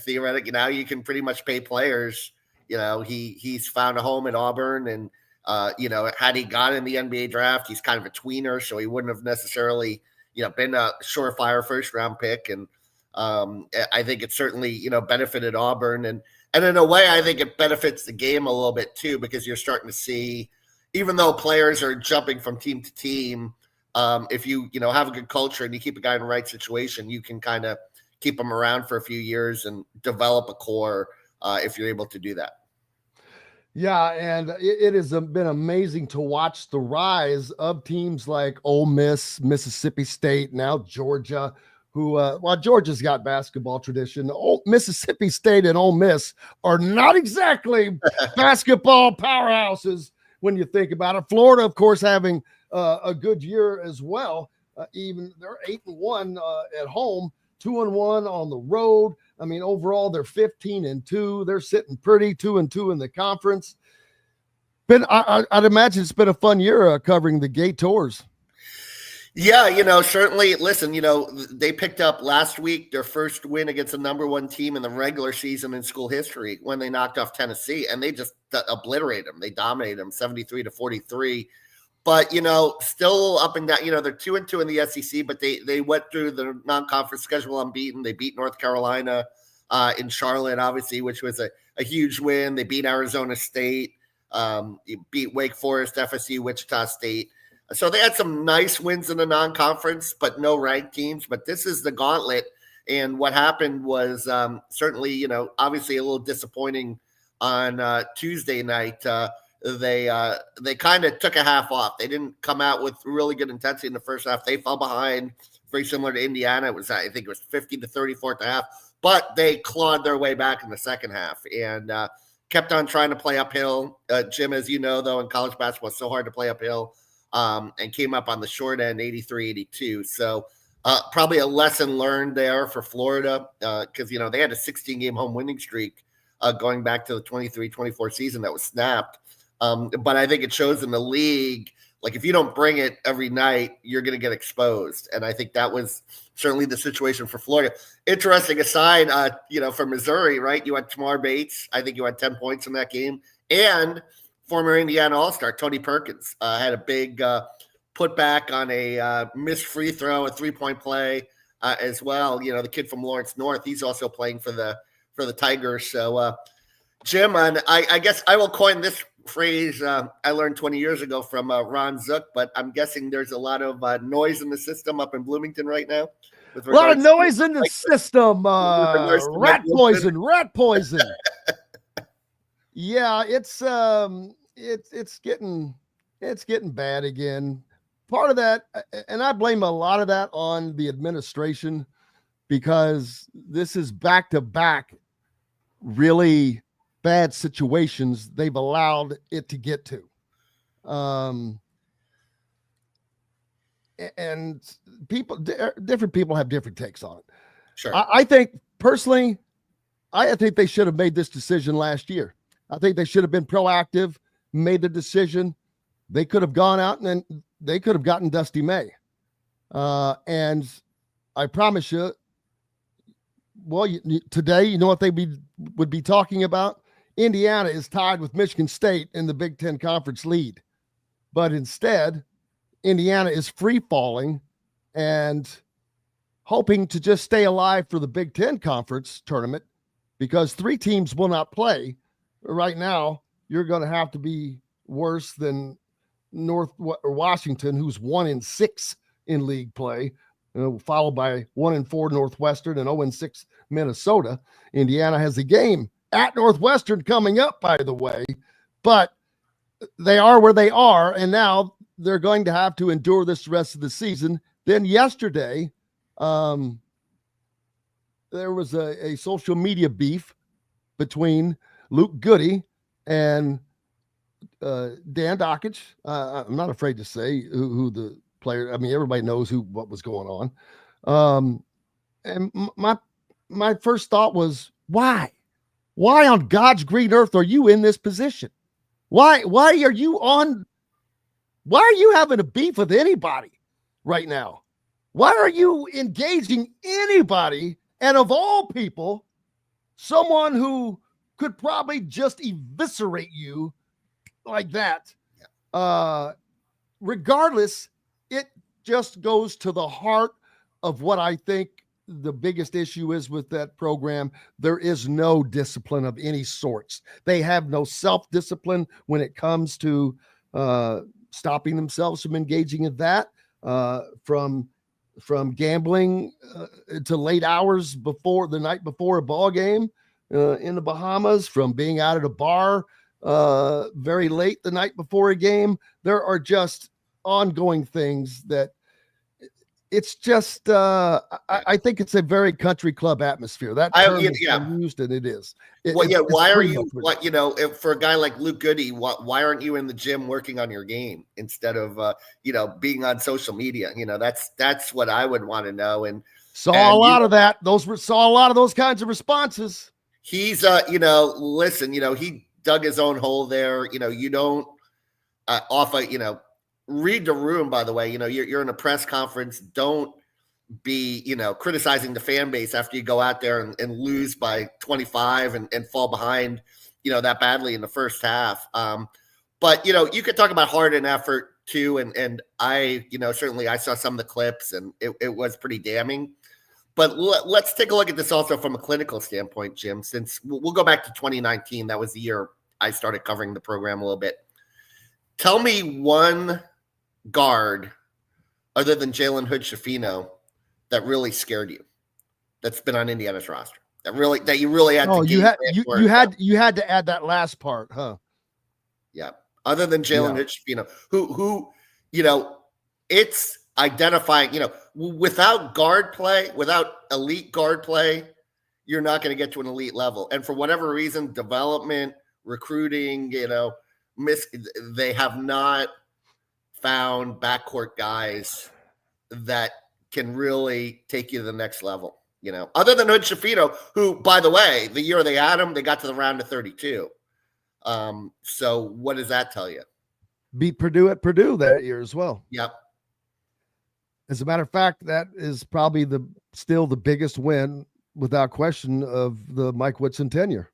theoretically, now you can pretty much pay players. He's found a home at Auburn, and had he got in the NBA draft, he's kind of a tweener, so he wouldn't have necessarily been a surefire first round pick. And I think it certainly benefited Auburn. And And in a way, I think it benefits the game a little bit too, because you're starting to see, even though players are jumping from team to team, if you have a good culture and you keep a guy in the right situation, you can kind of keep them around for a few years and develop a core if you're able to do that. Yeah, and it has been amazing to watch the rise of teams like Ole Miss, Mississippi State, now Georgia, who, Georgia's got basketball tradition. Mississippi State and Ole Miss are not exactly basketball powerhouses when you think about it. Florida, of course, having a good year as well. Even they're 8-1 at home, 2-1 on the road. I mean, overall, they're 15-2. They're sitting pretty, 2-2 in the conference. I'd imagine it's been a fun year covering the Gate Tours. Yeah, certainly. Listen, they picked up last week their first win against the number one team in the regular season in school history when they knocked off Tennessee, and they just obliterated them. They dominated them 73-43. But, still up and down. They're 2-2 in the SEC, but they went through the non-conference schedule unbeaten. They beat North Carolina in Charlotte, obviously, which was a huge win. They beat Arizona State, beat Wake Forest, FSU, Wichita State. So they had some nice wins in the non-conference, but no ranked teams. But this is the gauntlet. And what happened was certainly, obviously a little disappointing on Tuesday night. They kind of took a half off. They didn't come out with really good intensity in the first half. They fell behind, very similar to Indiana. I think it was 50-34 at the half, but they clawed their way back in the second half and kept on trying to play uphill. Jim, as you know, though, in college basketball, it's so hard to play uphill, and came up on the short end, 83-82. So probably a lesson learned there for Florida because, they had a 16-game home winning streak going back to the 23-24 season that was snapped. But I think it shows in the league, like if you don't bring it every night, you're going to get exposed. And I think that was certainly the situation for Florida. Interesting aside, for Missouri, right? You had Tamar Bates. I think you had 10 points in that game. And former Indiana All-Star Tony Perkins had a big putback on a missed free throw, a three-point play as well. The kid from Lawrence North, he's also playing for the Tigers. So, Jim, and I guess I will coin this phrase I learned 20 years ago from Ron Zook, but I'm guessing there's a lot of noise in the system up in Bloomington right now. A lot of noise in the system. Rat poison. Yeah, it's getting bad again. Part of that, and I blame a lot of that on the administration, because this is back-to-back really bad situations they've allowed it to get to. And different people have different takes on it. Sure. I think personally, I think they should have made this decision last year. I think they should have been proactive, made the decision. They could have gone out and then they could have gotten Dusty May. And I promise you, today, you know what they would be talking about? Indiana is tied with Michigan State in the Big Ten Conference lead. But instead, Indiana is free falling and hoping to just stay alive for the Big Ten Conference tournament, because 3 teams will not play. Right now, you're going to have to be worse than Washington, who's 1-6 in league play, followed by 1-4 Northwestern and 0-6 Minnesota. Indiana has a game at Northwestern coming up, by the way, but they are where they are, and now they're going to have to endure this rest of the season. Then yesterday, there was a social media beef between Luke Goody and Dan Dockich. I'm not afraid to say who the player. I mean, everybody knows what was going on. And my first thought was, why? Why on God's green earth are you in this position? Why are you having a beef with anybody right now? Why are you engaging anybody? And of all people, someone who could probably just eviscerate you like that. Regardless, it just goes to the heart of what I think the biggest issue is with that program, there is no discipline of any sorts. They have no self-discipline when it comes to stopping themselves from engaging in that, from gambling to late hours before the night before a ball game in the Bahamas, from being out at a bar very late the night before a game. There are just ongoing things that it's just I think it's a very country club atmosphere. That term is used, and it is. Why are you? For a guy like Luke Goody, why aren't you in the gym working on your game instead of being on social media? That's what I would want to know. And saw a lot of that. Saw a lot of those kinds of responses. He's listen, he dug his own hole there. You don't read the room, by the way. You're in a press conference. Don't be, criticizing the fan base after you go out there and lose by 25 and fall behind, that badly in the first half. But, you could talk about heart and effort too. And I, certainly I saw some of the clips and it was pretty damning. But let's take a look at this also from a clinical standpoint, Jim, since we'll go back to 2019. That was the year I started covering the program a little bit. Tell me one guard other than Jalen Hood-Schifino that really scared you, that's been on Indiana's roster, that you really had to you had to add that last part, huh? Yeah. Other than Jalen Hood-Schifino, who it's identifying, without guard play, without elite guard play, you're not going to get to an elite level. And for whatever reason, development, recruiting, they have not found backcourt guys that can really take you to the next level, other than Hood-Schifino, who, by the way, the year they had him, they got to the round of 32. So what does that tell you? Beat Purdue at Purdue that year as well. Yep. As a matter of fact, that is probably still the biggest win, without question, of the Mike Woodson tenure.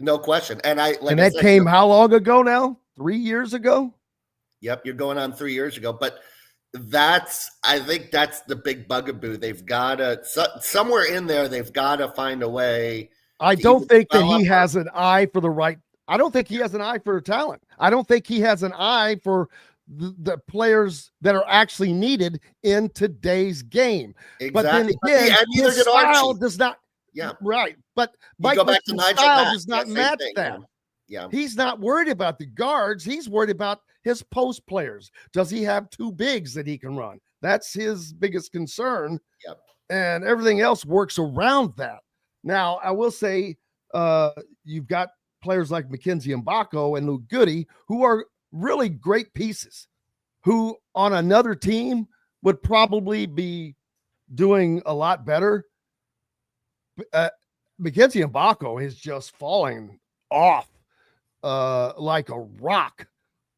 No question. And that came how long ago now? 3 years ago? Yep, you're going on 3 years ago. But I think that's the big bugaboo. They've got to, somewhere in there, they've got to find a way. I don't think that he has an eye for the right. I don't think he has an eye for talent. I don't think he has an eye for the players that are actually needed in today's game. Exactly. But then again, his style does not. Yeah. Right. But Mike Woodson's style does not match that. Yeah. He's not worried about the guards. He's worried about his post players. Does he have two bigs that he can run? That's his biggest concern. Yep. And everything else works around that. Now, I will say you've got players like Mackenzie Mbako and Luke Goody, who are really great pieces, who on another team would probably be doing a lot better. Mackenzie Mbako is just falling off like a rock.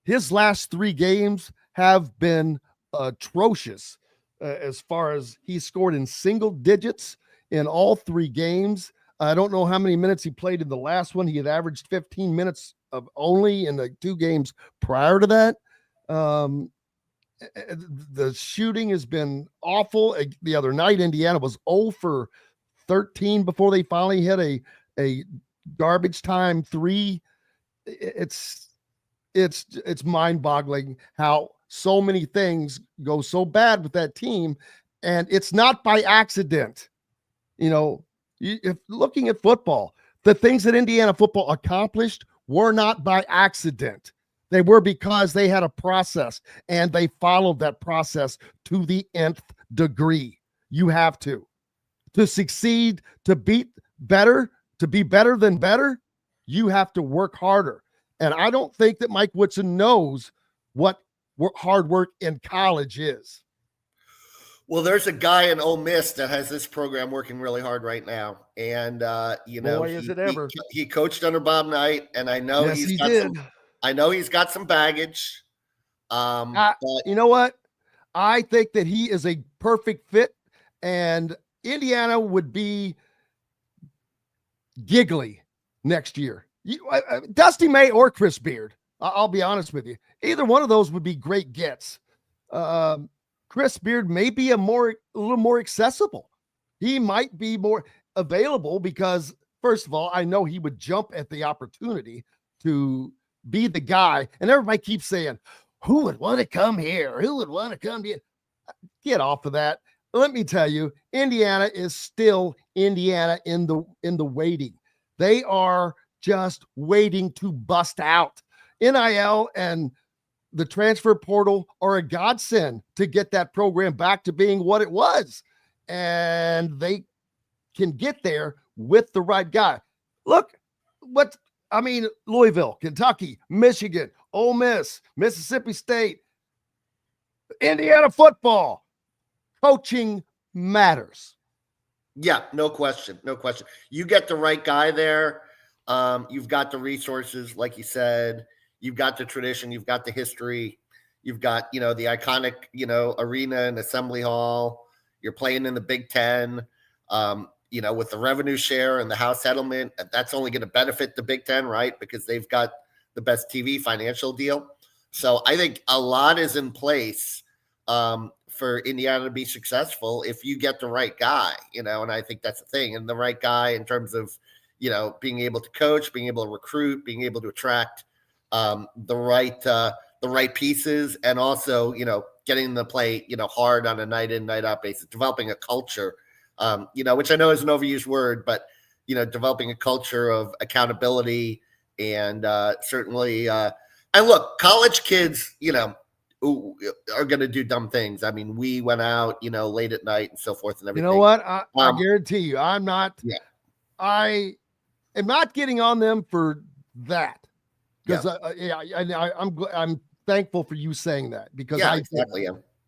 His last 3 games have been atrocious as far as he scored in single digits in all 3 games. I don't know how many minutes he played in the last one. He had averaged 15 minutes of only in the 2 games prior to that. The shooting has been awful. The other night, Indiana was 0 for 13 before they finally hit a garbage time 3. It's mind-boggling how so many things go so bad with that team, and it's not by accident. If looking at football, the things that Indiana football accomplished were not by accident. They were because they had a process, and they followed that process to the nth degree. You have to succeed, to be better than better. You have to work harder. And I don't think that Mike Woodson knows what hard work in college is. Well, there's a guy in Ole Miss that has this program working really hard right now. And, boy, is it ever. He coached under Bob Knight, and I know he's got some baggage. But you know what? I think that he is a perfect fit, and Indiana would be giggly next year. Dusty May or Chris Beard. I'll be honest with you. Either one of those would be great gets. Chris Beard may be a little more accessible he might be more available because, first of all, I know he would jump at the opportunity to be the guy. And everybody keeps saying, who would want to come here? Who would want to come here? Get off of that. Let me tell you, Indiana is still Indiana in the waiting. They are just waiting to bust out. NIL and the transfer portal are a godsend to get that program back to being what it was. And they can get there with the right guy. Look, Louisville, Kentucky, Michigan, Ole Miss, Mississippi State, Indiana football. Coaching matters. Yeah, no question. No question. You get the right guy there. You've got the resources, like you said. You've got the tradition. You've got the history. You've got, the iconic, arena and assembly hall. You're playing in the Big Ten. With the revenue share and the house settlement, that's only going to benefit the Big Ten, right? Because they've got the best TV financial deal. So I think a lot is in place for Indiana to be successful if you get the right guy, and I think that's the thing. And the right guy in terms of, being able to coach, being able to recruit, being able to attract the right pieces, and also, getting them to play, hard on a night in, night out basis, developing a culture, which I know is an overused word, but, developing a culture of accountability and certainly, and look, college kids, are going to do dumb things. I mean, we went out, late at night and so forth and everything. You know what? I guarantee you, I'm not. Yeah. I am not getting on them for that because I'm thankful for you saying that because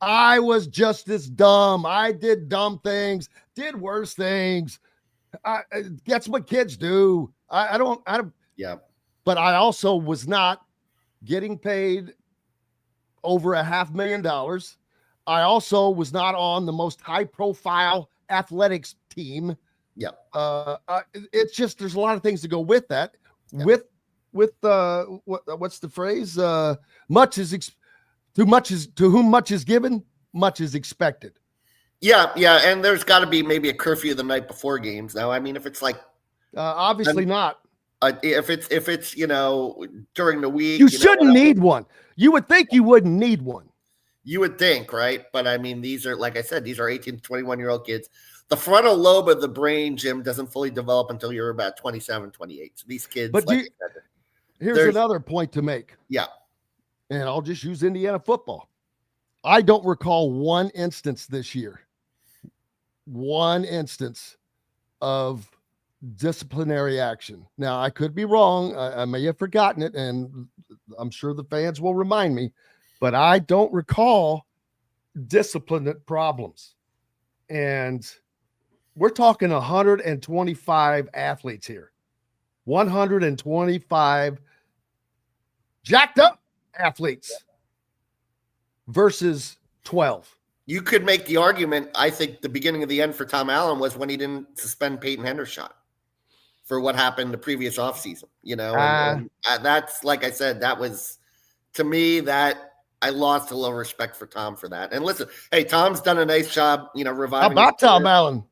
I was just as dumb. I did dumb things, did worse things. That's what kids do. I don't. Yeah. But I also was not getting paid over $500,000. I also was not on the most high-profile athletics team. Yeah. It's just there's a lot of things to go with that. Yeah. What's the phrase? To whom much is given, much is expected. Yeah, and there's got to be maybe a curfew the night before games. Now, I mean, if it's like obviously not. If it's during the week, you shouldn't need one. You would think you wouldn't need one. You would think, right? But I mean, these are, like I said, these are 18 to 21-year-old kids. The frontal lobe of the brain, Jim, doesn't fully develop until you're about 27, 28. So these kids. But here's another point to make. Yeah. And I'll just use Indiana football. I don't recall one instance this year. One instance of disciplinary action. Now, I could be wrong. I may have forgotten it, and I'm sure the fans will remind me, but I don't recall discipline problems. And we're talking 125 athletes here. 125 jacked up athletes versus 12. You could make the argument, I think the beginning of the end for Tom Allen was when he didn't suspend Peyton Hendershot for what happened the previous offseason, and that's, like I said, that was, to me, that I lost a little respect for Tom for that. And listen, hey, Tom's done a nice job, reviving. How about Tom Allen?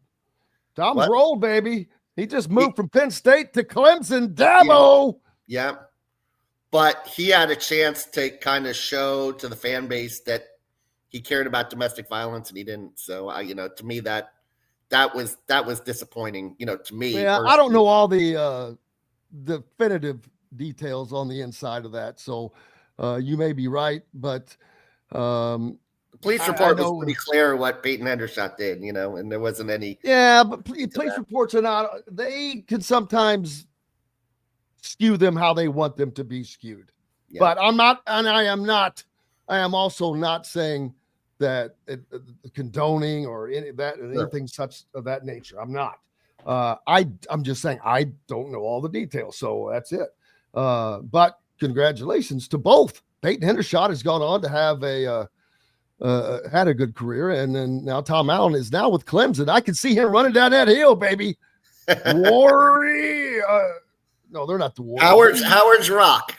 Tom's rolled, baby. He just moved from Penn State to Clemson. Dabo. Yeah. But he had a chance to kind of show to the fan base that he cared about domestic violence, and he didn't. So, to me, that was disappointing, to me. Yeah, personally. I don't know all the definitive details on the inside of that. So you may be right, but the police report was pretty clear what Peyton Hendershot did, and there wasn't any. Yeah, but police reports are not. They can sometimes skew them how they want them to be skewed. Yeah. But I'm not, and I am also not saying that condoning or anything such of that nature. I'm not. I'm just saying I don't know all the details, so that's it. But congratulations to both. Peyton Hendershot has gone on to have had a good career, and then now Tom Allen is now with Clemson. I can see him running down that hill, baby. No, they're not the Warriors. Howard's Rock.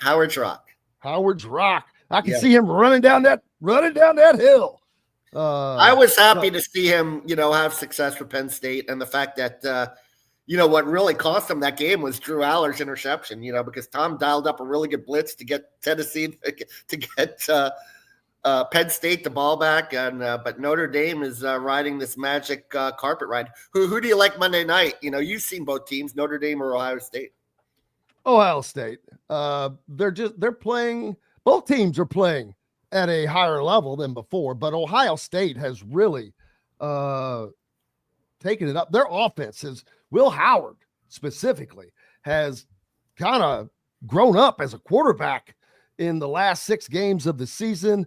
I can see him running down that hill. I was happy to see him, have success with Penn State, and the fact that, what really cost him that game was Drew Aller's interception, because Tom dialed up a really good blitz to get Tennessee to get Penn State the ball back, and but Notre Dame is riding this magic carpet ride. Who do you like Monday night? You've seen both teams, Notre Dame or Ohio State. Ohio State. They're playing. Both teams are playing at a higher level than before, but Ohio State has really taken it up. Their offense is Will Howard specifically has kind of grown up as a quarterback in the last 6 games of the season.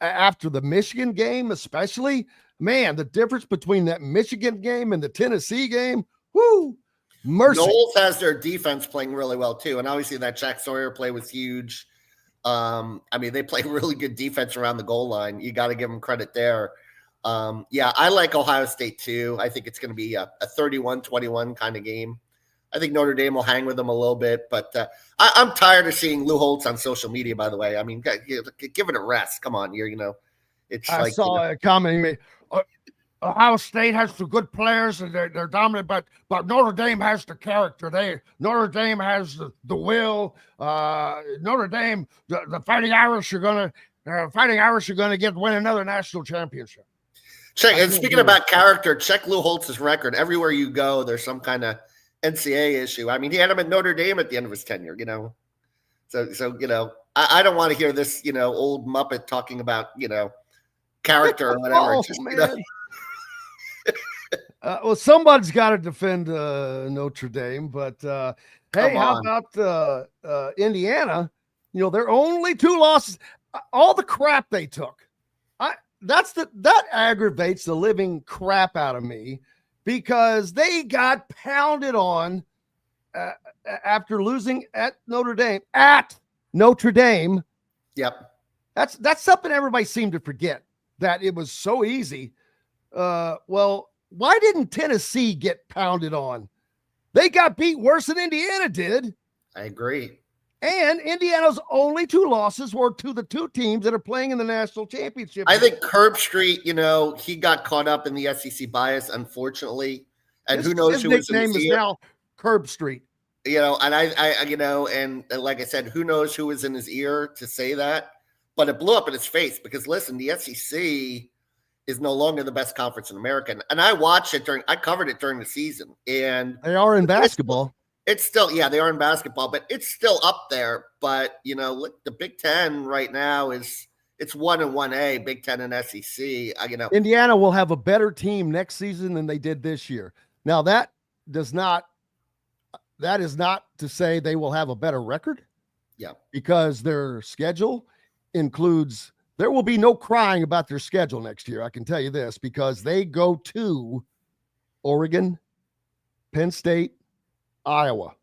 After the Michigan game, especially, man, the difference between that Michigan game and the Tennessee game, whoo, mercy. Knowles has their defense playing really well too, and obviously that Jack Sawyer play was huge. They play really good defense around the goal line. You got to give them credit there. I like Ohio State too. I think it's going to be a 31-21 kind of game. I think Notre Dame will hang with them a little bit, but I'm tired of seeing Lou Holtz on social media, by the way. I mean, give it a rest. Come on, it's I like, saw a comment he made. Ohio State has some good players and they're dominant, but Notre Dame has the character. Notre Dame has the will. Notre Dame, the Fighting Irish are gonna win another national championship. And speaking about character, check Lou Holtz's record. Everywhere you go, there's some kind of NCAA issue. I mean, he had him at Notre Dame at the end of his tenure, So I don't want to hear this, old Muppet talking about, character or whatever. Well, somebody's got to defend Notre Dame, but hey, how about Indiana? Their only 2 losses. All the crap they took. That aggravates the living crap out of me, because they got pounded on after losing at Notre Dame. Yep. That's something everybody seemed to forget, that it was so easy. Well, why didn't Tennessee get pounded on? They got beat worse than Indiana did. I agree. And Indiana's only 2 losses were to the 2 teams that are playing in the national championship. I think Herb Street, he got caught up in the SEC bias, unfortunately. And who knows who was in his ear. His nickname is now Herb Street. And and like I said, who knows who was in his ear to say that. But it blew up in his face because, listen, the SEC is no longer the best conference in America. And I watched it I covered it during the season. And they are in basketball. It's still, they are in basketball, but it's still up there. But, look, the Big Ten right now it's 1 and 1A, Big Ten and SEC. Indiana will have a better team next season than they did this year. Now, that is not to say they will have a better record. Yeah. Because their schedule includes, there will be no crying about their schedule next year. I can tell you this, because they go to Oregon, Penn State, Iowa.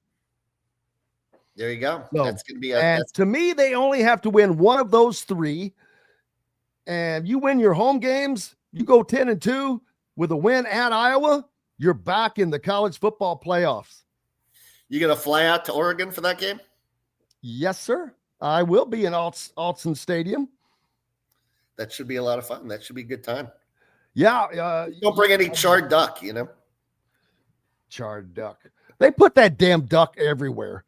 There you go. So, that's going to be to me, they only have to win one of those 3. And you win your home games, you go 10-2 with a win at Iowa, you're back in the college football playoffs. You going to fly out to Oregon for that game? Yes, sir. I will be in Autzen Stadium. That should be a lot of fun. That should be a good time. Yeah. Don't bring any charred duck, Charred duck. They put that damn duck everywhere.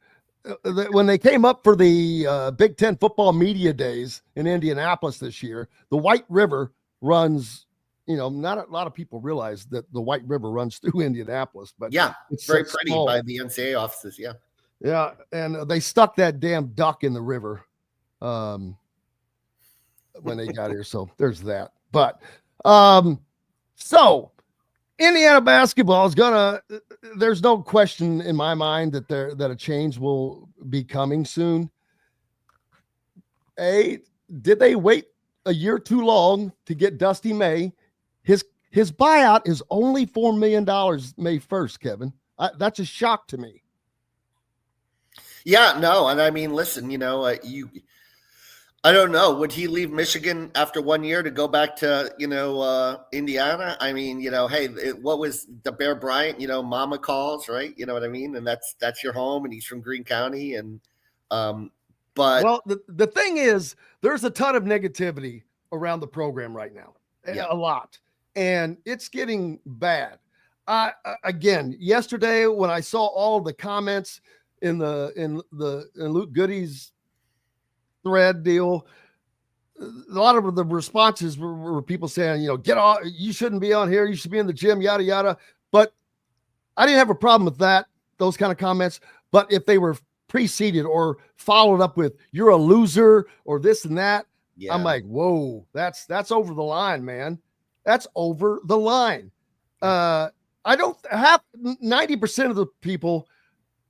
When they came up for the Big Ten football media days in Indianapolis this year, the White River runs, not a lot of people realize that the White River runs through Indianapolis, but it's very pretty by the NCAA offices. Yeah. Yeah. And they stuck that damn duck in the river when they got here. So there's that. But so Indiana basketball is there's no question in my mind that a change will be coming soon. Did they wait a year too long to get Dusty May? His buyout is only $4 million May 1st, Kevin. That's a shock to me. Yeah, no. And I mean, listen, I don't know. Would he leave Michigan after 1 year to go back to, Indiana? I mean, hey, what was the Bear Bryant, mama calls, right? You know what I mean? And that's your home, and he's from Greene County. And, but well, the thing is, there's a ton of negativity around the program right now. a lot, and it's getting bad. Again, yesterday when I saw all the comments in Luke Goody's thread deal, a lot of the responses were people saying, you know, get off, you shouldn't be on here, you should be in the gym, yada yada. But I didn't have a problem with that, those kind of comments. But if they were preceded or followed up with "you're a loser" or this and that, I'm like, whoa, that's over the line, man. That's over the line. I don't have 90% of the people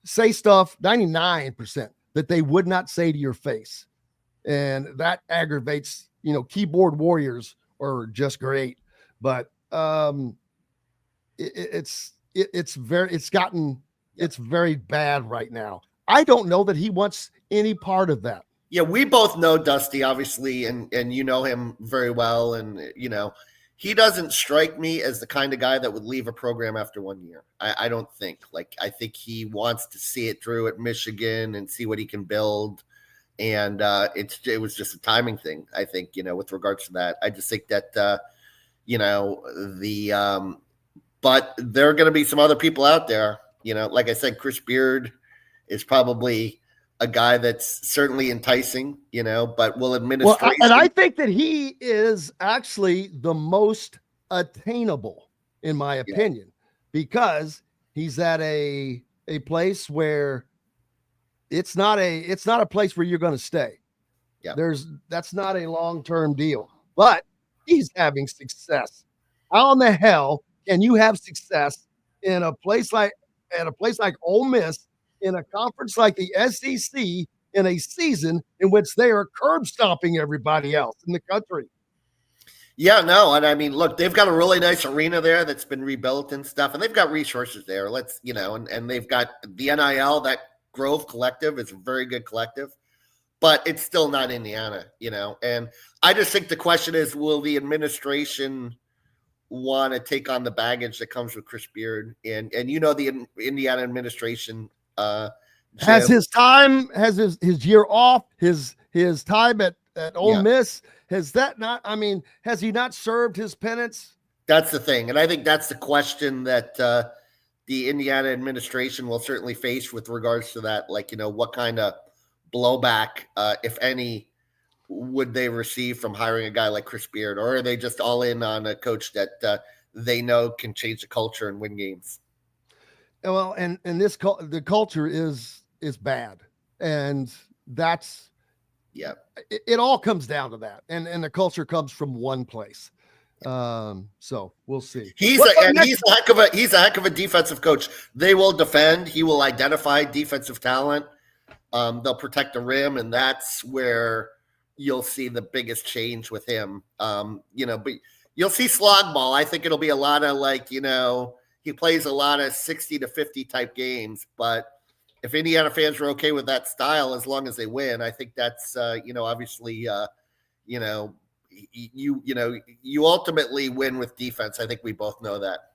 say stuff, 99%, that they would not say to your face. And that aggravates, you know, keyboard warriors are just great. But it's very bad right now. I don't know that he wants any part of that. Yeah, we both know Dusty, obviously, and you know him very well. And, you know, he doesn't strike me as the kind of guy that would leave a program after 1 year. I don't think. Like, I think he wants to see it through at Michigan and see what he can build. And it was just a timing thing, I think, you know, with regards to that. I just think that, you know, but there are going to be some other people out there, you know, like I said, Chris Beard is probably a guy that's certainly enticing, you know, but will administration. Well, and I think that he is actually the most attainable, in my opinion, because he's at a place where it's not a place where you're going to stay. Yeah. That's not a long-term deal, but he's having success. How in the hell can you have success in a place like Ole Miss, in a conference like the SEC, in a season in which they are curb stomping everybody else in the country? Yeah, no. And I mean, look, they've got a really nice arena there that's been rebuilt and stuff, and they've got resources there. Let's, you know, and they've got the NIL, that Grove collective is a very good collective, but it's still not Indiana, you know. And I just think the question is, will the administration want to take on the baggage that comes with Chris Beard? And you know, the Indiana administration has his time, has his year off, his time at Ole Miss. Has that not, I mean, has he not served his penance? That's the thing. And I think that's the question that the Indiana administration will certainly face with regards to that. Like, you know, what kind of blowback, if any, would they receive from hiring a guy like Chris Beard? Or are they just all in on a coach that they know can change the culture and win games? Well, and the culture is bad. And that's, yeah, it all comes down to that. And the culture comes from one place. So we'll see. He's a heck of a defensive coach. They will defend. He will identify defensive talent. They'll protect the rim, and that's where you'll see the biggest change with him. You know, but you'll see slog ball. I think it'll be a lot of, like, you know, he plays a lot of 60 to 50 type games, but if Indiana fans are okay with that style, as long as they win, I think that's, you know, obviously, you know, you ultimately win with defense. I think we both know that.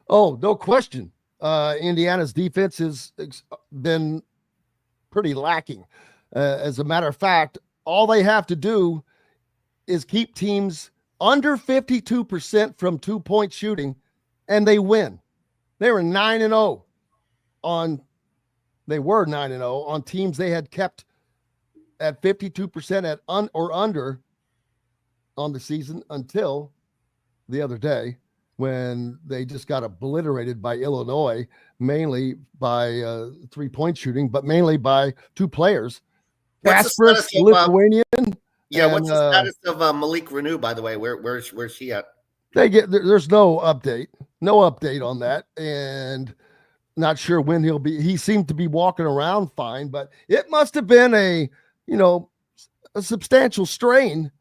Oh, no question. Indiana's defense has been pretty lacking. As a matter of fact, all they have to do is keep teams under 52% from 2-point shooting, and they win. They were 9-0 on teams they had kept at 52% or under on the season until the other day, when they just got obliterated by Illinois, mainly by 3-point shooting, but mainly by two players. Kasparis, Lithuanian. Yeah, what's the status of Malik Renew, by the way? Where's he at? There's no update on that, and not sure when he'll be. He seemed to be walking around fine, but it must have been a substantial strain,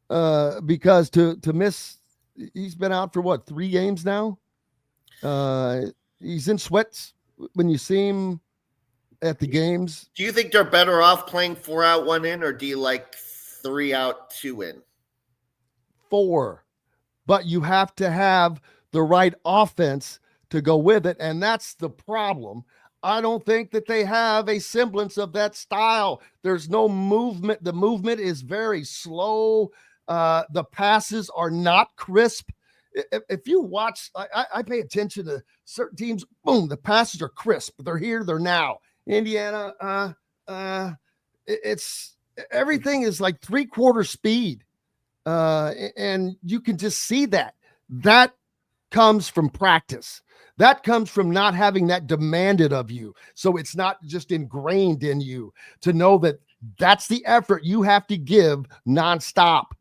because to miss, he's been out for what, 3 games now. He's in sweats when you see him at the games. Do you think they're better off playing 4 out, 1 in, or do you like 3 out, 2 in? 4, but you have to have the right offense to go with it, and that's the problem. I don't think that they have a semblance of that style. There's no movement. The movement is very slow. The passes are not crisp. If you watch, I pay attention to certain teams. Boom, the passes are crisp. They're here. They're now. Indiana, it's everything is like 3/4 speed, and you can just see that. That comes from practice. That comes from not having that demanded of you. So it's not just ingrained in you to know that that's the effort you have to give nonstop.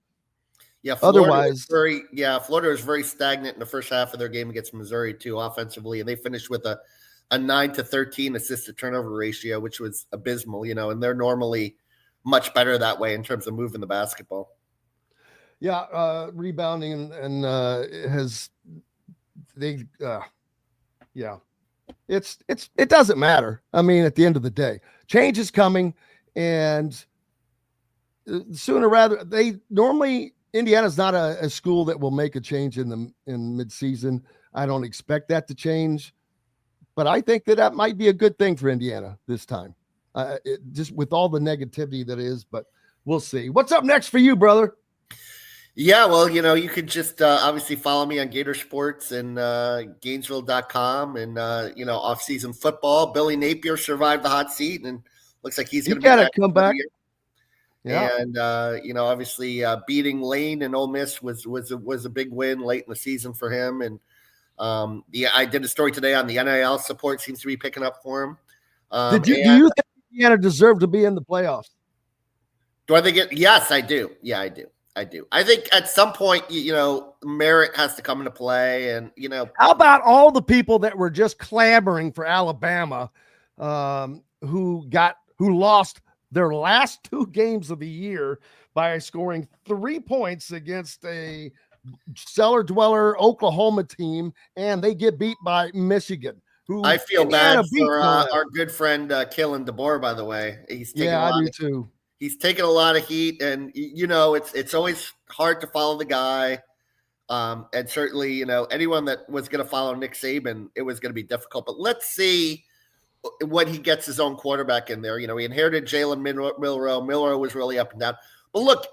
Yeah, Florida otherwise, Florida was very stagnant in the first half of their game against Missouri too, offensively, and they finished with a 9-13 assist to turnover ratio, which was abysmal. And they're normally much better that way in terms of moving the basketball. Yeah, rebounding and it doesn't matter. I mean, at the end of the day, change is coming, and sooner rather Indiana's not a school that will make a change in midseason. I don't expect that to change, but I think that might be a good thing for Indiana this time. Just with all the negativity that is, but we'll see. What's up next for you, brother? Yeah, well, you could just obviously follow me on Gator Sports and Gainesville.com and, off-season football. Billy Napier survived the hot seat, and looks like he's going to come back. Yeah. And, obviously beating Lane and Ole Miss was a big win late in the season for him. And I did a story today on the NIL support seems to be picking up for him. Do you think Indiana deserved to be in the playoffs? Do I think it? Yes, I do. Yeah, I do. I think at some point, merit has to come into play. And, how about all the people that were just clamoring for Alabama, who lost their last 2 games of the year by scoring 3 points against a cellar dweller Oklahoma team, and they get beat by Michigan. I feel bad for our good friend Kalen DeBoer, by the way. I do too. He's taken a lot of heat, and it's always hard to follow the guy. And certainly, anyone that was going to follow Nick Saban, it was going to be difficult. But let's see when he gets his own quarterback in there. He inherited Jalen Milroe. Milroe was really up and down. But look,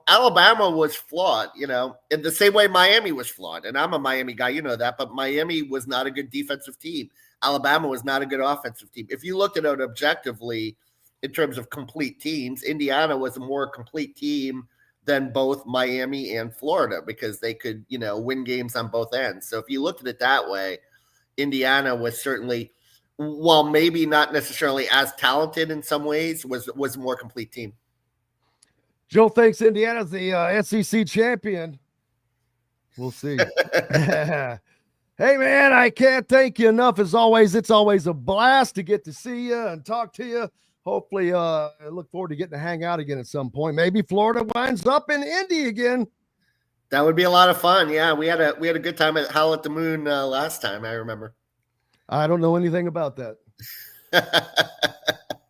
Alabama was flawed, in the same way Miami was flawed. And I'm a Miami guy, that. But Miami was not a good defensive team. Alabama was not a good offensive team. If you looked at it objectively, in terms of complete teams, Indiana was a more complete team than both Miami and Florida because they could, win games on both ends. So if you looked at it that way, Indiana was certainly, while maybe not necessarily as talented in some ways, was a more complete team. Joe thinks Indiana's the SEC champion. We'll see. Hey, man, I can't thank you enough. As always, it's always a blast to get to see you and talk to you. Hopefully, I look forward to getting to hang out again at some point. Maybe Florida winds up in Indy again. That would be a lot of fun. Yeah, we had a good time at Howl at the Moon last time, I remember. I don't know anything about that.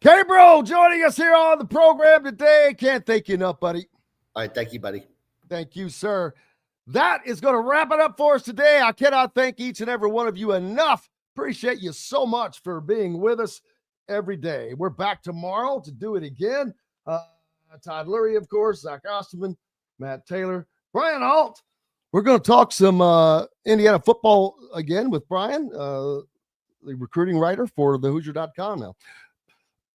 K-Bro joining us here on the program today. Can't thank you enough, buddy. All right, thank you, buddy. Thank you, sir. That is going to wrap it up for us today. I cannot thank each and every one of you enough. Appreciate you so much for being with us every day. We're back tomorrow to do it again. Todd Lurie, of course, Zach Osterman, Matt Taylor, Brian Alt. We're going to talk some Indiana football again with Brian, the recruiting writer for thehoosier.com now.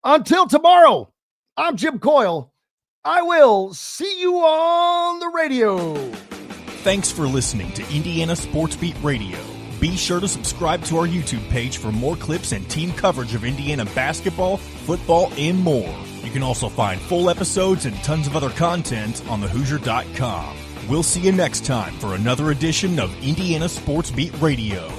Until tomorrow, I'm Jim Coyle. I will see you on the radio. Thanks for listening to Indiana Sports Beat Radio. Be sure to subscribe to our YouTube page for more clips and team coverage of Indiana basketball, football, and more. You can also find full episodes and tons of other content on thehoosier.com. We'll see you next time for another edition of Indiana Sports Beat Radio.